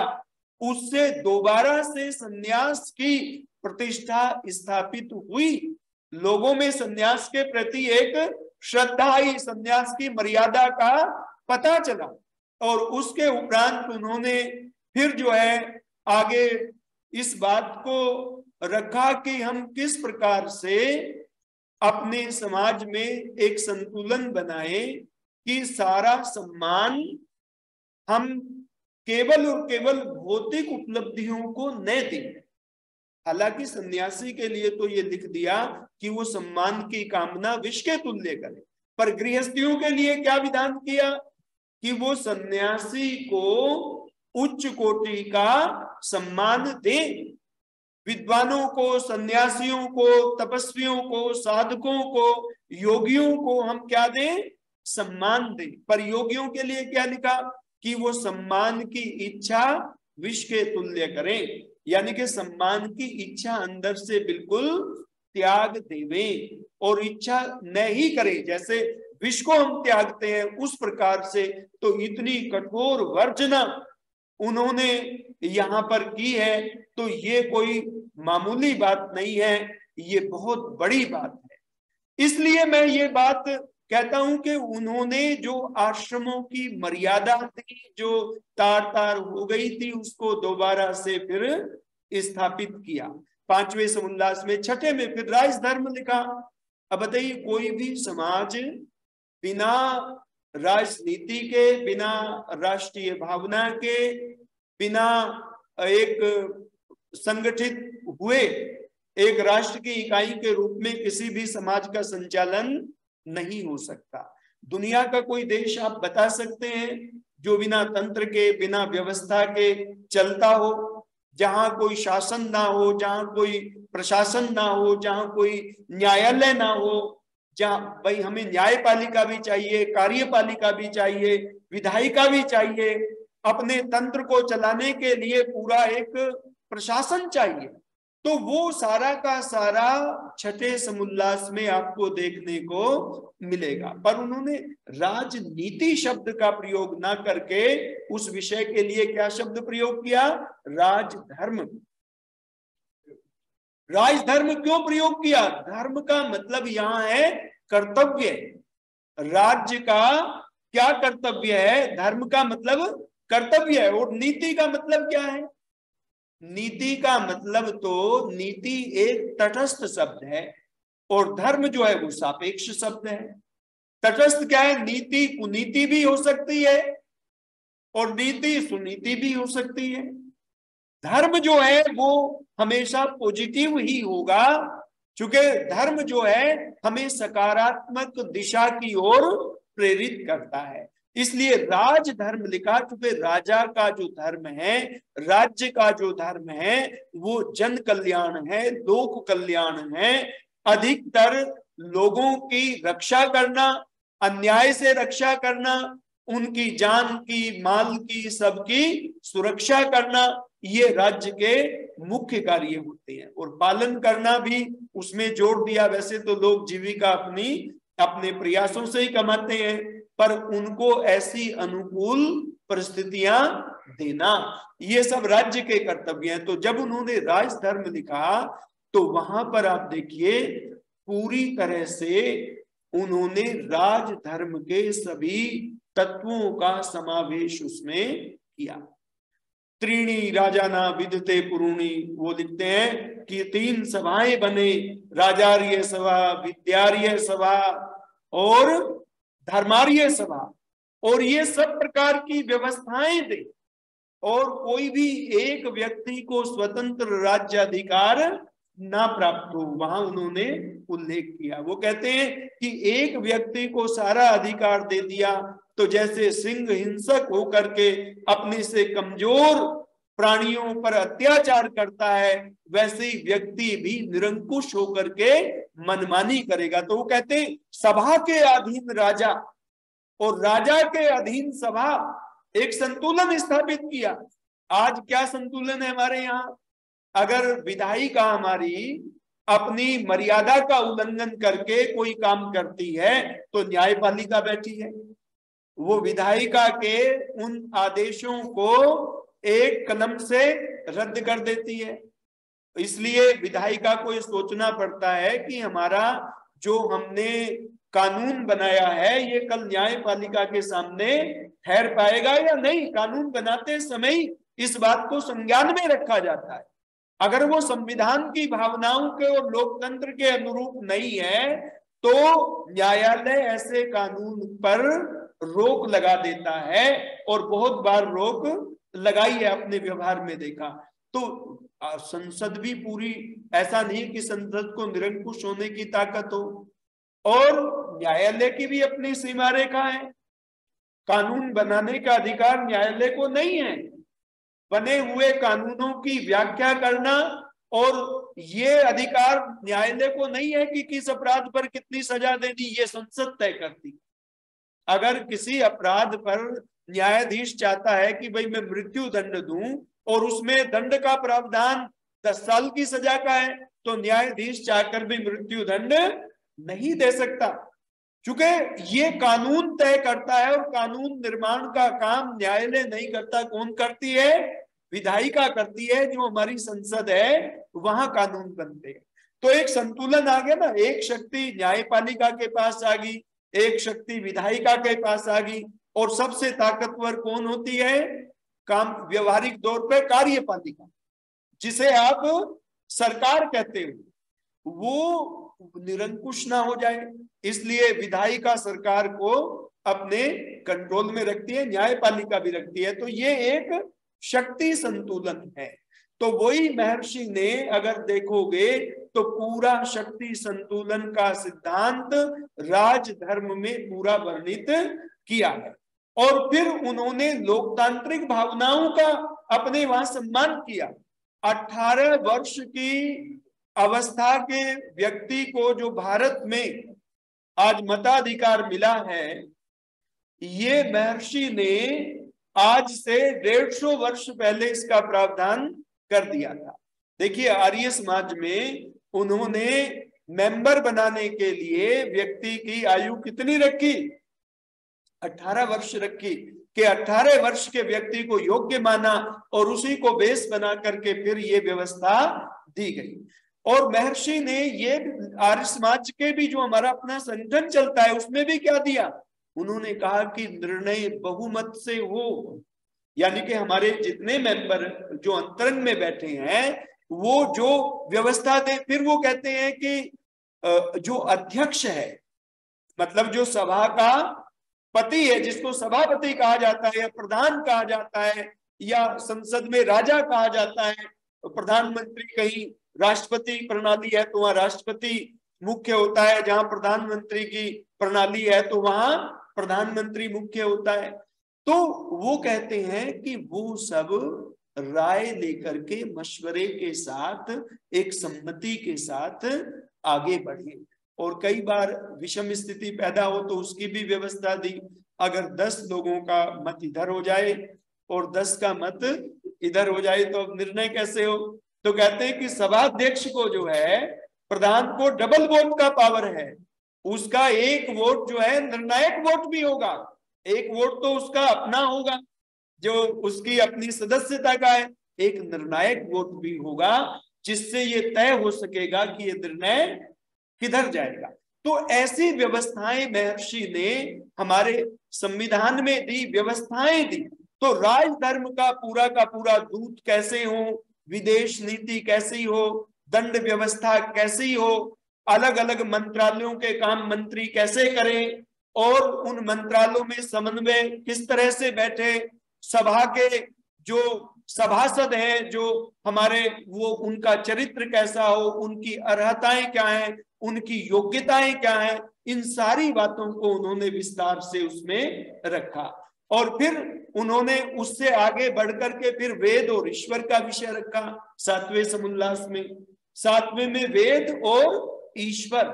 उससे दोबारा से सन्यास की प्रतिष्ठा स्थापित हुई। लोगों में सन्यास के प्रति एक श्रद्धा ही, सन्यास की मर्यादा का पता चला। और उसके उपरांत उन्होंने फिर जो है आगे इस बात को रखा कि हम किस प्रकार से अपने समाज में एक संतुलन बनाए कि सारा सम्मान हम केवल और केवल भौतिक उपलब्धियों को न दें। हालांकि सन्यासी के लिए तो ये लिख दिया कि वो सम्मान की कामना विष के तुल्य करे, पर गृहस्थियों के लिए क्या विधान किया कि वो सन्यासी को उच्च कोटि का सम्मान दे। विद्वानों को, सन्यासियों को, तपस्वियों को, साधकों को, योगियों को हम क्या दें? सम्मान दें। पर योगियों के लिए क्या लिखा कि वो सम्मान की इच्छा विष के तुल्य करें, यानी कि सम्मान की इच्छा अंदर से बिल्कुल त्याग देवें और इच्छा न ही करें। जैसे विष को हम त्यागते हैं उस प्रकार से। तो इतनी कठोर वर्जना उन्होंने यहाँ पर की है, तो ये कोई मामूली बात नहीं है, ये बहुत बड़ी बात है। इसलिए मैं ये बात कहता हूं कि उन्होंने जो आश्रमों की मर्यादा थी, जो तार तार हो गई थी, उसको दोबारा से फिर स्थापित किया। 5वें समुल्लास में 6ठे में फिर राजधर्म लिखा। अब बताइए, कोई भी समाज बिना राजनीति के, बिना राष्ट्रीय भावना के, बिना एक संगठित हुए एक राष्ट्र की इकाई के रूप में किसी भी समाज का संचालन नहीं हो सकता। दुनिया का कोई देश आप बता सकते हैं जो बिना तंत्र के, बिना व्यवस्था के चलता हो? जहां कोई शासन ना हो, जहां कोई प्रशासन ना हो, जहां कोई न्यायालय ना हो, जहां भाई हमें न्यायपालिका भी चाहिए, कार्यपालिका भी चाहिए, विधायिका भी चाहिए, अपने तंत्र को चलाने के लिए पूरा एक प्रशासन चाहिए। तो वो सारा का सारा 6ठे समुल्लास में आपको देखने को मिलेगा। पर उन्होंने राजनीति शब्द का प्रयोग ना करके उस विषय के लिए क्या शब्द प्रयोग किया? राजधर्म। राजधर्म क्यों प्रयोग किया? धर्म का मतलब यहां है कर्तव्य। राज्य का क्या कर्तव्य है? धर्म का मतलब कर्तव्य है। और नीति का मतलब क्या है? नीति का मतलब तो, नीति एक तटस्थ शब्द है और धर्म जो है वो सापेक्ष शब्द है। तटस्थ क्या है? नीति कुनीति भी हो सकती है और नीति सुनीति भी हो सकती है। धर्म जो है वो हमेशा पॉजिटिव ही होगा, क्योंकि धर्म जो है हमें सकारात्मक दिशा की ओर प्रेरित करता है। इसलिए राजधर्म लिखा, क्योंकि राजा का जो धर्म है, राज्य का जो धर्म है, वो जन कल्याण है, लोक कल्याण है। अधिकतर लोगों की रक्षा करना, अन्याय से रक्षा करना, उनकी जान की, माल की, सबकी सुरक्षा करना, ये राज्य के मुख्य कार्य होते हैं। और पालन करना भी उसमें जोड़ दिया। वैसे तो लोग जीविका अपने प्रयासों से ही कमाते हैं, पर उनको ऐसी अनुकूल परिस्थितियां देना, ये सब राज्य के कर्तव्य हैं। तो जब उन्होंने राजधर्म लिखा तो वहां पर आप देखिए पूरी तरह से उन्होंने राजधर्म के सभी तत्वों का समावेश उसमें किया। त्रीणी राजाना विदते पुरूणी, वो लिखते हैं कि 3 सभाएं बने, राजार्य सभा, विद्यार्य सभा और धर्मार्य सभा, और ये सब प्रकार की व्यवस्थाएं दे, और कोई भी एक व्यक्ति को स्वतंत्र राज्याधिकार ना प्राप्त हो, वहां उन्होंने उल्लेख किया। वो कहते हैं कि एक व्यक्ति को सारा अधिकार दे दिया तो जैसे सिंह हिंसक होकर के अपने से कमजोर प्राणियों पर अत्याचार करता है, वैसे ही व्यक्ति भी निरंकुश होकर के मनमानी करेगा। तो वो कहते हैं सभा के अधीन राजा और राजा के अधीन सभा, एक संतुलन स्थापित किया। आज क्या संतुलन है हमारे यहाँ? अगर विधायिका हमारी अपनी मर्यादा का उल्लंघन करके कोई काम करती है तो न्यायपालिका बैठी है, वो विधायिका के उन आदेशों को एक कलम से रद्द कर देती है। इसलिए विधायिका को ये सोचना पड़ता है कि हमारा जो हमने कानून बनाया है ये कल न्यायपालिका के सामने ठहर पाएगा या नहीं। कानून बनाते समय इस बात को संज्ञान में रखा जाता है। अगर वो संविधान की भावनाओं के और लोकतंत्र के अनुरूप नहीं है तो न्यायालय ऐसे कानून पर रोक लगा देता है, और बहुत बार रोक लगाई है, अपने व्यवहार में देखा। तो संसद भी पूरी ऐसा नहीं कि संसद को निरंकुश होने की ताकत हो, और न्यायालय की भी अपनी सीमा रेखा है। कानून बनाने का अधिकार न्यायालय को नहीं है, बने हुए कानूनों की व्याख्या करना और ये अधिकार न्यायालय को नहीं है कि किस अपराध पर कितनी सजा देनी, ये संसद तय करती। अगर किसी अपराध पर न्यायाधीश चाहता है कि भाई मैं मृत्यु दंड दूं और उसमें दंड का प्रावधान 10 साल की सजा का है, तो न्यायाधीश चाहकर भी मृत्यु दंड नहीं दे सकता, क्योंकि ये कानून तय करता है। और कानून निर्माण का काम न्यायालय नहीं करता, कौन करती है? विधायिका करती है। जो हमारी संसद है वहां कानून बनते हैं। तो एक संतुलन आ गया ना, एक शक्ति न्यायपालिका के पास आ गई, एक शक्ति विधायिका के पास आ गई, और सबसे ताकतवर कौन होती है? काम व्यवहारिक तौर पे कार्यपालिका, जिसे आप सरकार कहते हो, वो निरंकुश ना हो जाए, इसलिए विधायिका सरकार को अपने कंट्रोल में रखती है, न्यायपालिका भी रखती है। तो ये एक शक्ति संतुलन है। तो वही महर्षि ने अगर देखोगे तो पूरा शक्ति संतुलन का सिद्धांत राजधर्म में पूरा वर्णित किया है। और फिर उन्होंने लोकतांत्रिक भावनाओं का अपने वहां सम्मान किया। 18 वर्ष की अवस्था के व्यक्ति को जो भारत में आज मताधिकार मिला है, ये महर्षि ने आज से 150 वर्ष पहले इसका प्रावधान कर दिया था। देखिए आर्य समाज में उन्होंने मेंबर बनाने के लिए व्यक्ति की आयु कितनी रखी? 18 वर्ष रखी, कि 18 वर्ष के व्यक्ति को योग्य माना और उसी को बेस बना करके फिर ये व्यवस्था दी गई। और महर्षि ने ये आर्य समाज के भी जो हमारा अपना संगठन चलता है उसमें भी क्या दिया? उन्होंने कहा कि निर्णय बहुमत से हो, यानी कि हमारे जितने मेंबर जो अंतरंग में बैठे हैं वो जो व्यवस्था दे। फिर वो कहते हैं कि जो अध्यक्ष है, मतलब जो सभा का पति है, जिसको सभापति कहा जाता है या प्रधान कहा जाता है या संसद में राजा कहा जाता है, प्रधानमंत्री, कहीं राष्ट्रपति प्रणाली है तो वहां राष्ट्रपति मुख्य होता है, जहां प्रधानमंत्री की प्रणाली है तो वहां प्रधानमंत्री मुख्य होता है। तो वो कहते हैं कि वो सब राय लेकर के मशवरे के साथ एक सम्मति के साथ आगे बढ़े, और कई बार विषम स्थिति पैदा हो तो उसकी भी व्यवस्था दी। अगर 10 लोगों का मत इधर हो जाए और 10 का मत इधर हो जाए तो अब निर्णय कैसे हो? तो कहते हैं कि सभाध्यक्ष को जो है, प्रधान को डबल वोट का पावर है। उसका एक वोट जो है निर्णायक वोट भी होगा। एक वोट तो उसका अपना होगा जो उसकी अपनी सदस्यता का है, एक निर्णायक वोट भी होगा जिससे ये तय हो सकेगा कि ये निर्णय किधर जाएगा। तो ऐसी व्यवस्थाएं महर्षि ने हमारे संविधान में दी, व्यवस्थाएं दी। तो राजधर्म का पूरा दूत कैसे हो, विदेश नीति कैसी हो, दंड व्यवस्था कैसी हो, अलग अलग मंत्रालयों के काम मंत्री कैसे करें और उन मंत्रालयों में समन्वय किस तरह से बैठे, सभा के जो सभासद हैं जो हमारे, वो उनका चरित्र कैसा हो, उनकी अर्हताएं क्या हैं, उनकी योग्यताएं क्या हैं, इन सारी बातों को उन्होंने विस्तार से उसमें रखा। और फिर उन्होंने उससे आगे बढ़कर के फिर वेद और ईश्वर का विषय रखा 7वें समुल्लास में। 7वें में वेद और ईश्वर,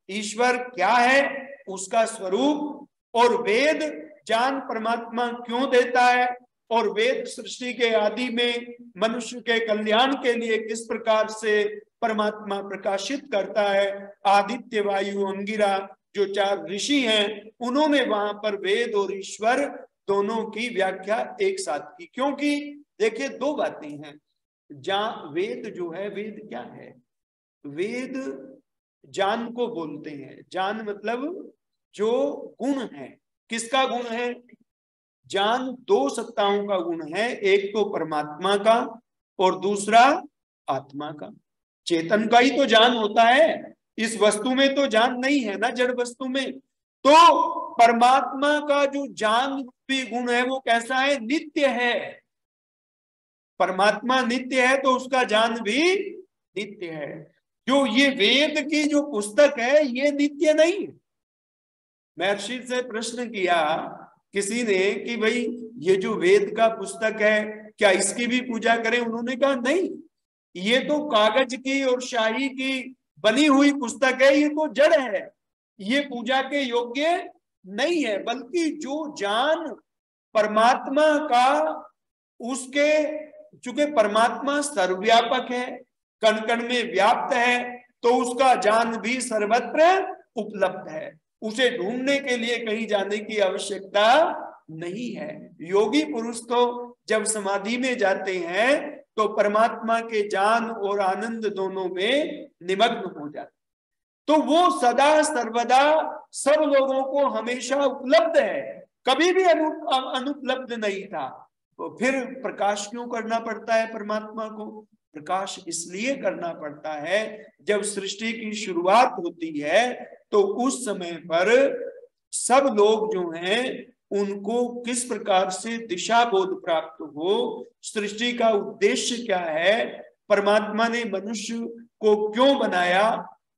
ईश्वर क्या है, उसका स्वरूप, और वेद ज्ञान परमात्मा क्यों देता है, और वेद सृष्टि के आदि में मनुष्य के कल्याण के लिए किस प्रकार से परमात्मा प्रकाशित करता है। आदित्य, वायु, अंगिरा जो 4 ऋषि हैं, उन्होंने वहां पर वेद और ईश्वर दोनों की व्याख्या एक साथ की। क्योंकि देखिए 2 बातें हैं। वेद जो है, वेद क्या है? वेद ज्ञान को बोलते हैं। ज्ञान मतलब जो गुण है, किसका गुण है? ज्ञान 2 सत्ताओं का गुण है, एक तो परमात्मा का और दूसरा आत्मा का। चेतन का ही तो ज्ञान होता है, इस वस्तु में तो ज्ञान नहीं है ना, जड़ वस्तु में। तो परमात्मा का जो ज्ञान रूपी गुण है वो कैसा है? नित्य है। परमात्मा नित्य है तो उसका ज्ञान भी नित्य है। जो ये वेद की जो पुस्तक है ये नित्य नहीं। महर्षि से प्रश्न किया किसी ने कि भाई ये जो वेद का पुस्तक है क्या इसकी भी पूजा करें? उन्होंने कहा नहीं, ये तो कागज की और शाही की बनी हुई पुस्तक है, ये तो जड़ है, ये पूजा के योग्य नहीं है। बल्कि जो ज्ञान परमात्मा का, उसके, चूंकि परमात्मा सर्वव्यापक है, कण कण में व्याप्त है, तो उसका ज्ञान भी सर्वत्र उपलब्ध है। उसे ढूंढने के लिए कहीं जाने की आवश्यकता नहीं है। योगी पुरुष तो जब समाधि में जाते हैं तो परमात्मा के ज्ञान और आनंद दोनों में निमग्न हो जाते, तो वो सदा सर्वदा सब लोगों को हमेशा उपलब्ध है, कभी भी अनुपलब्ध नहीं था। तो फिर प्रकाश क्यों करना पड़ता है परमात्मा को? प्रकाश इसलिए करना पड़ता है जब सृष्टि की शुरुआत होती है तो उस समय पर सब लोग जो हैं उनको किस प्रकार से दिशा बोध प्राप्त हो, सृष्टि का उद्देश्य क्या है, परमात्मा ने मनुष्य को क्यों बनाया,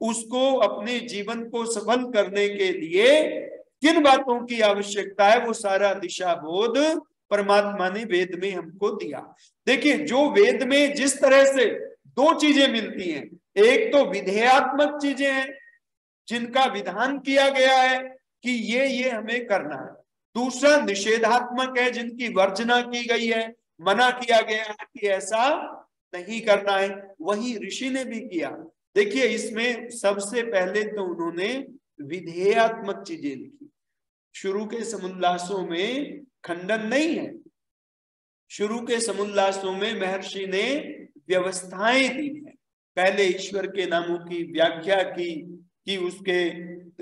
उसको अपने जीवन को सफल करने के लिए किन बातों की आवश्यकता है, वो सारा दिशा बोध परमात्मा ने वेद में हमको दिया। देखिए जो वेद में जिस तरह से 2 चीजें मिलती हैं, एक तो विधेयात्मक चीजें हैं जिनका विधान किया गया है कि ये हमें करना है, दूसरा निषेधात्मक है जिनकी वर्जना की गई है, मना किया गया है कि ऐसा नहीं करना है। वही ऋषि ने भी किया। देखिए इसमें सबसे पहले तो उन्होंने विधेयात्मक चीजें लिखी। शुरू के समुल्लासों में खंडन नहीं है, शुरू के समुल्लासों में महर्षि ने व्यवस्थाएं दी है। पहले ईश्वर के नामों की व्याख्या की कि उसके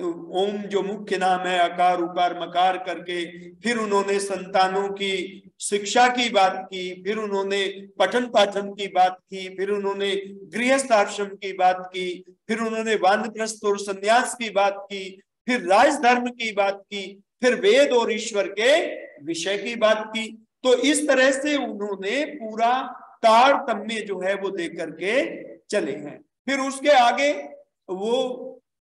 ओम जो मुख्य नाम है, अकार उकार मकार करके, फिर उन्होंने संतानों की शिक्षा की बात की, फिर उन्होंने पठन पाठन की बात की, फिर उन्होंने गृहस्थ आश्रम की बात की, फिर उन्होंने वानप्रस्थ और संन्यास की बात की, फिर राजधर्म की बात की, फिर वेद और ईश्वर के विषय की बात की। तो इस तरह से उन्होंने पूरा तारतम्य जो है वो देकर के चले हैं। फिर उसके आगे वो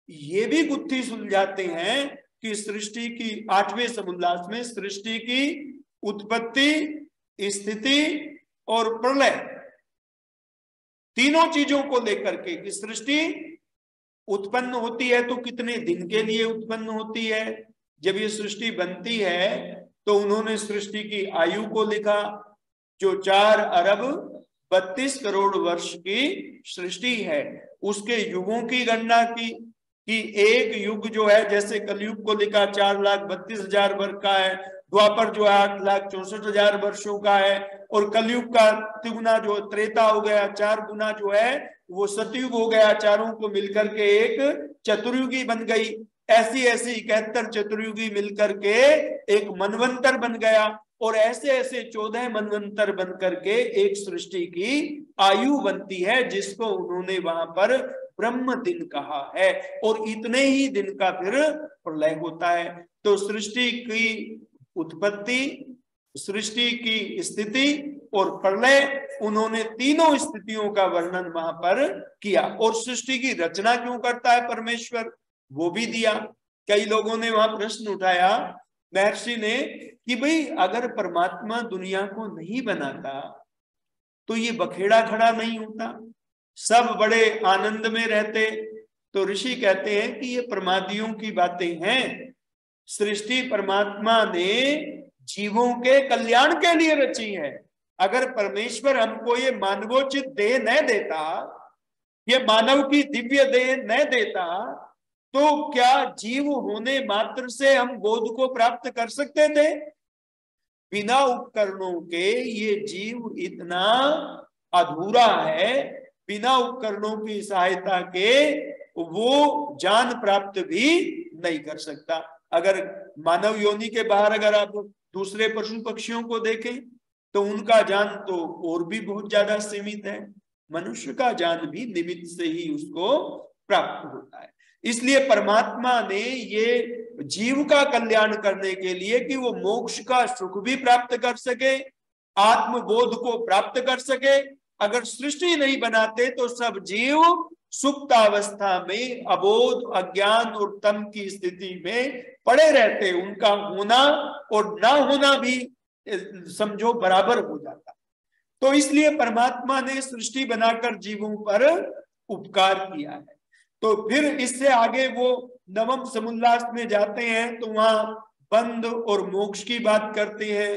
ये भी गुत्थी सुलझाते हैं कि सृष्टि की 8वें समुल्लास में सृष्टि की उत्पत्ति, स्थिति और प्रलय, तीनों चीजों को लेकर के कि सृष्टि उत्पन्न होती है तो कितने दिन के लिए उत्पन्न होती है, जब ये सृष्टि बनती है तो उन्होंने सृष्टि की आयु को लिखा, जो 4 अरब 32 करोड़ वर्ष की सृष्टि है। उसके युगों की गणना की कि एक युग जो है, जैसे कलयुग को लिखा 4,32,000 वर्ष का है, द्वापर जो है 8,64,000 वर्षों का है, और कलयुग का तिगुना जो त्रेता हो गया, 4 गुना जो है वो सतयुग हो गया। चारों को मिलकर के एक चतुर्युगी बन गई। ऐसी ऐसी 71 चतुर्युगी मिलकर के एक मनवंतर बन गया, और ऐसे ऐसे 14 मनवंतर बन करके एक सृष्टि की आयु बनती है, जिसको उन्होंने वहां पर ब्रह्म दिन कहा है। और इतने ही दिन का फिर प्रलय होता है। तो सृष्टि की उत्पत्ति, सृष्टि की स्थिति और प्रलय, उन्होंने तीनों स्थितियों का वर्णन वहां पर किया। और सृष्टि की रचना क्यों करता है परमेश्वर, वो भी दिया। कई लोगों ने वहां प्रश्न उठाया महर्षि ने कि भाई अगर परमात्मा दुनिया को नहीं बनाता तो ये बखेड़ा खड़ा नहीं होता, सब बड़े आनंद में रहते। तो ऋषि कहते हैं कि ये प्रमादियों की बातें हैं। सृष्टि परमात्मा ने जीवों के कल्याण के लिए रची है। अगर परमेश्वर हमको ये मानवोचित देह न देता, ये मानव की दिव्य देह न देता, तो क्या जीव होने मात्र से हम बोध को प्राप्त कर सकते थे? बिना उपकरणों के ये जीव इतना अधूरा है, बिना उपकरणों की सहायता के वो ज्ञान प्राप्त भी नहीं कर सकता। अगर मानव योनि के बाहर अगर आप दूसरे पशु पक्षियों को देखें तो उनका ज्ञान तो और भी बहुत ज्यादा सीमित है। मनुष्य का ज्ञान भी निमित्त से ही उसको प्राप्त होता है। इसलिए परमात्मा ने ये जीव का कल्याण करने के लिए कि वो मोक्ष का सुख भी प्राप्त कर सके, आत्मबोध को प्राप्त कर सके, अगर सृष्टि नहीं बनाते तो सब जीव सुप्तावस्था में अबोध, अज्ञान और तम की स्थिति में पड़े रहते। उनका होना और ना होना भी समझो बराबर हो जाता। तो इसलिए परमात्मा ने सृष्टि बनाकर जीवों पर उपकार किया है। तो फिर इससे आगे वो नवम समुल्लास में जाते हैं तो वहां बंध और मोक्ष की बात करते हैं,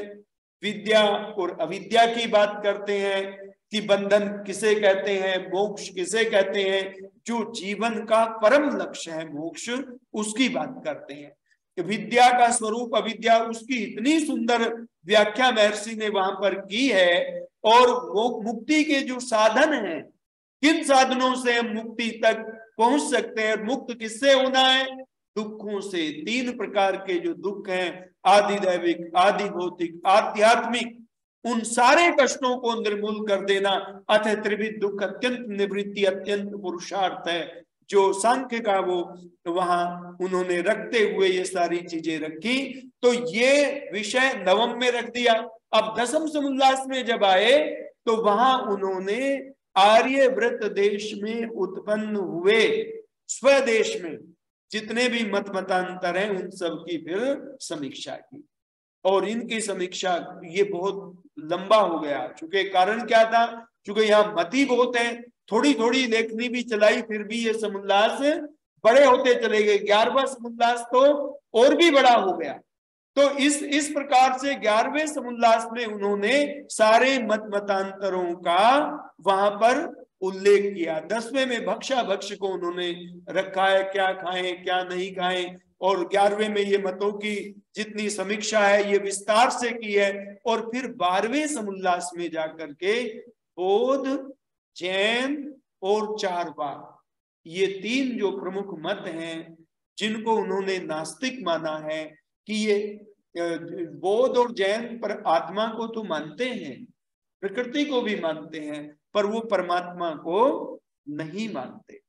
विद्या और अविद्या की बात करते हैं कि बंधन किसे कहते हैं, मोक्ष किसे कहते हैं। जो जीवन का परम लक्ष्य है मोक्ष, उसकी बात करते हैं। विद्या का स्वरूप अविद्या, उसकी इतनी सुंदर व्याख्या महर्षि ने वहां पर की है। और मुक्ति के जो साधन हैं, किन साधनों से हम मुक्ति तक पहुंच सकते हैं, मुक्त किससे होना है? दुखों से। 3 प्रकार के जो दुख हैं, आदि दैविक, आदि भौतिक, आध्यात्मिक, उन सारे कष्टों को निर्मूल कर देना। अतः त्रिविध दुख अत्यंत निवृत्ति अत्यंत पुरुषार्थ है, जो सांख्य का वो वहां उन्होंने रखते हुए ये सारी चीजें रखी। तो ये विषय नवम में रख दिया। अब दसम समुल्लास में जब आए तो वहां उन्होंने आर्यव्रत देश में उत्पन्न हुए स्वदेश में जितने भी मत मतांतर हैं उन सब की फिर समीक्षा की। और इनकी समीक्षा ये बहुत लंबा हो गया, चूंकि कारण क्या था, चूंकि यहाँ मती बहुत है, थोड़ी थोड़ी लेखनी भी चलाई, फिर भी ये समुल्लास बड़े होते चले गए। 11वां समुल्लास तो और भी बड़ा हो गया। तो इस प्रकार से 11वें समुल्लास में उन्होंने सारे मत मतांतरों का वहां पर उल्लेख किया। 10वें में भक्षा भक्ष को उन्होंने रखा है, क्या खाएं क्या नहीं खाएं। और 11वें में ये मतों की जितनी समीक्षा है ये विस्तार से की है। और फिर 12वें समुल्लास में जाकर के बौद्ध, जैन और चारवाक, ये 3 जो प्रमुख मत हैं जिनको उन्होंने नास्तिक माना है, कि ये बौद्ध और जैन पर आत्मा को तो मानते हैं, प्रकृति को भी मानते हैं, पर वो परमात्मा को नहीं मानते।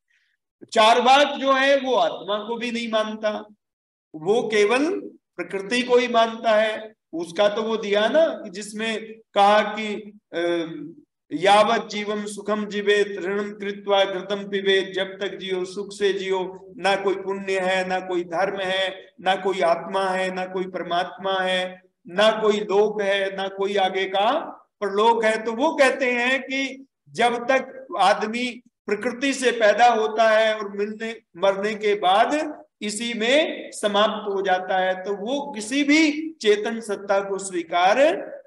चारवाक जो है वो आत्मा को भी नहीं मानता, वो केवल प्रकृति को ही मानता है। उसका तो वो दिया ना, जिसमें कहा कि यावत जीवम सुखम जीवेत ऋणम कृत्वा घृतम पिबेत, जब तक जियो सुख से जियो, ना कोई पुण्य है, ना कोई धर्म है, ना कोई आत्मा है, ना कोई परमात्मा है, ना कोई लोक है, ना कोई आगे का परलोक है। तो वो कहते हैं कि जब तक आदमी प्रकृति से पैदा होता है और मरने के बाद इसी में समाप्त हो जाता है। तो वो किसी भी चेतन सत्ता को स्वीकार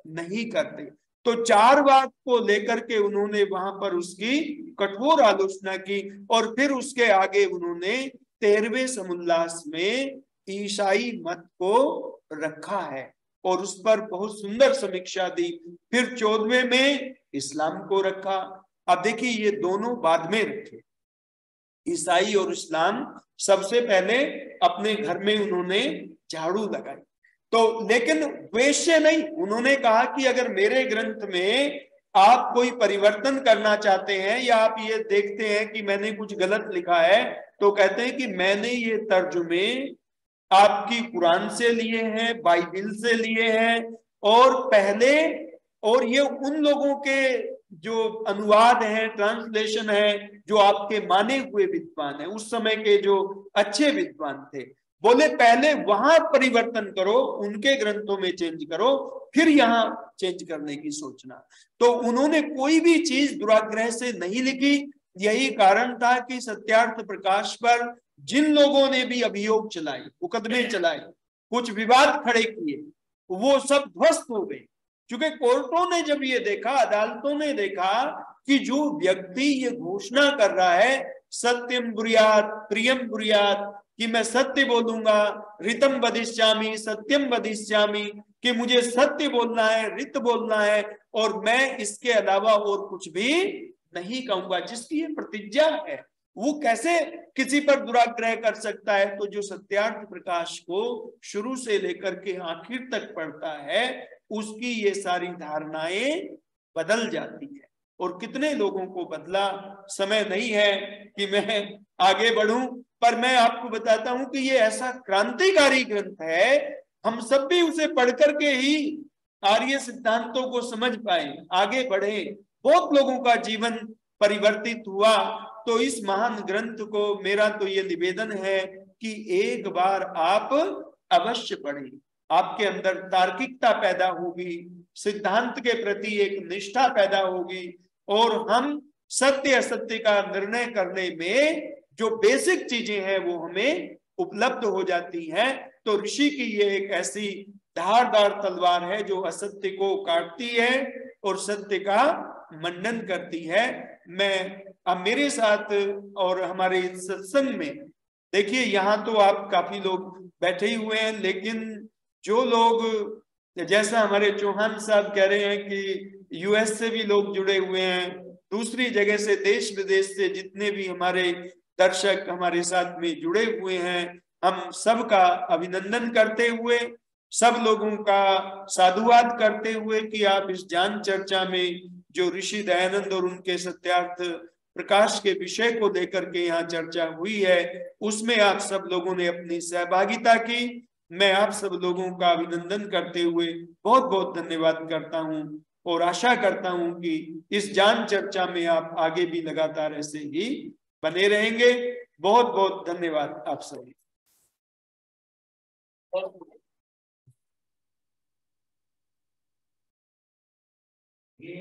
नहीं करते। तो चार बात को लेकर के उन्होंने वहां पर उसकी कठोर आलोचना की और फिर उसके आगे उन्होंने 13वें समुल्लास में ईसाई मत को रखा है और उस पर बहुत सुंदर समीक्षा दी। फिर 14वें में इस्लाम को रखा। अब देखिए ये दोनों बाद में रखे, ईसाई और इस्लाम सबसे पहले अपने घर में उन्होंने झाड़ू लगाई। तो लेकिन वैश्य नहीं, उन्होंने कहा कि अगर मेरे ग्रंथ में आप कोई परिवर्तन करना चाहते हैं या आप ये देखते हैं कि मैंने कुछ गलत लिखा है, तो कहते हैं कि मैंने ये तर्जुमे आपकी कुरान से लिए हैं, बाइबिल से लिए हैं और पहले, और ये उन लोगों के जो अनुवाद है, ट्रांसलेशन है, जो आपके माने हुए विद्वान है, उस समय के जो अच्छे विद्वान थे, बोले पहले वहां परिवर्तन करो, उनके ग्रंथों में चेंज करो, फिर यहाँ चेंज करने की सोचना। तो उन्होंने कोई भी चीज दुराग्रह से नहीं लिखी। यही कारण था कि सत्यार्थ प्रकाश पर जिन लोगों ने भी अभियोग चलाए, मुकदमे चलाए, कुछ विवाद खड़े किए, वो सब ध्वस्त हो गए। क्योंकि कोर्टों ने जब ये देखा, अदालतों ने देखा कि जो व्यक्ति ये घोषणा कर रहा है सत्यम बुरियात प्रियम बुरियात, कि मैं सत्य बोलूंगा, रितम वदिष्यामि सत्यम वदिष्यामि, कि मुझे सत्य बोलना है, रित बोलना है और मैं इसके अलावा और कुछ भी नहीं कहूंगा, जिसकी ये प्रतिज्ञा है, वो कैसे किसी पर दुराग्रह कर सकता है। तो जो सत्यार्थ प्रकाश को शुरू से लेकर के आखिर तक पढ़ता है, उसकी ये सारी धारणाएं बदल जाती है। और कितने लोगों को बदला, समय नहीं है कि मैं आगे बढ़ूं, पर मैं आपको बताता हूं कि ये ऐसा क्रांतिकारी ग्रंथ है, हम सब भी उसे पढ़ करके ही आर्य सिद्धांतों को समझ पाए, आगे बढ़े, बहुत लोगों का जीवन परिवर्तित हुआ। तो इस महान ग्रंथ को मेरा तो ये निवेदन है कि एक बार आप अवश्य पढ़ें, आपके अंदर तार्किकता पैदा होगी, सिद्धांत के प्रति एक निष्ठा पैदा होगी और हम सत्य असत्य का निर्णय करने में जो बेसिक चीजें हैं वो हमें उपलब्ध हो जाती हैं। तो ऋषि की ये एक ऐसी धारदार तलवार है जो असत्य को काटती है और सत्य का मंडन करती है। मैं अब मेरे साथ और हमारे सत्संग में देखिए, यहाँ तो आप काफी लोग बैठे ही हुए हैं, लेकिन जो लोग जैसा हमारे चौहान साहब कह रहे हैं कि यूएस से भी लोग जुड़े हुए हैं, दूसरी जगह से देश विदेश से जितने भी हमारे दर्शक हमारे साथ में जुड़े हुए हैं, हम सबका अभिनंदन करते हुए, सब लोगों का साधुवाद करते हुए कि आप इस ज्ञान चर्चा में जो ऋषि दयानंद और उनके सत्यार्थ प्रकाश के विषय को लेकर के यहाँ चर्चा हुई है, उसमें आप सब लोगों ने अपनी सहभागिता की। मैं आप सब लोगों का अभिनंदन करते हुए बहुत बहुत धन्यवाद करता हूँ और आशा करता हूँ कि इस ज्ञान चर्चा में आप आगे भी लगातार ऐसे ही बने रहेंगे। बहुत बहुत धन्यवाद आप सभी। ये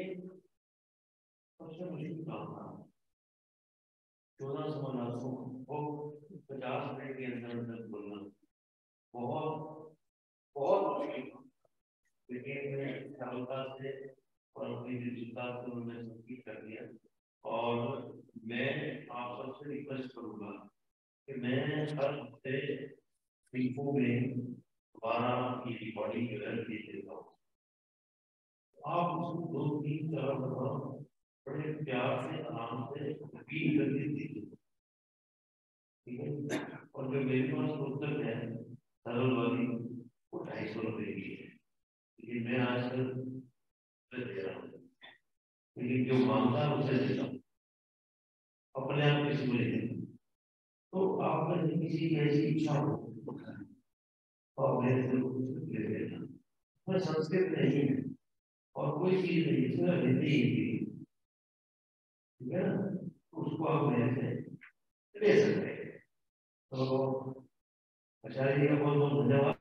सबसे मुश्किल काम था 14 समानार्थों को 50 मिनट के अंदर अंदर बोलना, बहुत बहुत मुश्किल था। लेकिन मैं सरलता से और अपनी दृढ़ता से उन्होंने सब कर दिया। और मैं आप सबसे रिक्वेस्ट करूंगा कि मैं हर हफ्ते टीकों में दोबारा की रिकॉर्डिंग जो है दे देता हूँ। आप उसको 2-3-4 दफा बड़े प्यार से आराम से रिपीट करके दीजिए, ठीक है। और जो मेरे पास पुस्तक है सरल वाली, वो 250 रुपए की है, लेकिन मैं आजकल दे रहा हूँ, लेकिन जो मांगता है उसे देता हूँ, अपने आप किसी को ले देता हूँ। तो आप में किसी की ऐसी इच्छा हो तो आप मेरे से ले देना। मैं संस्कृत नहीं है और कोई चीज नहीं, इसमें हिंदी ही, ठीक है ना, उसको आप मेरे से ले सकते हैं। तो आचार्य जी का बहुत बहुत धन्यवाद।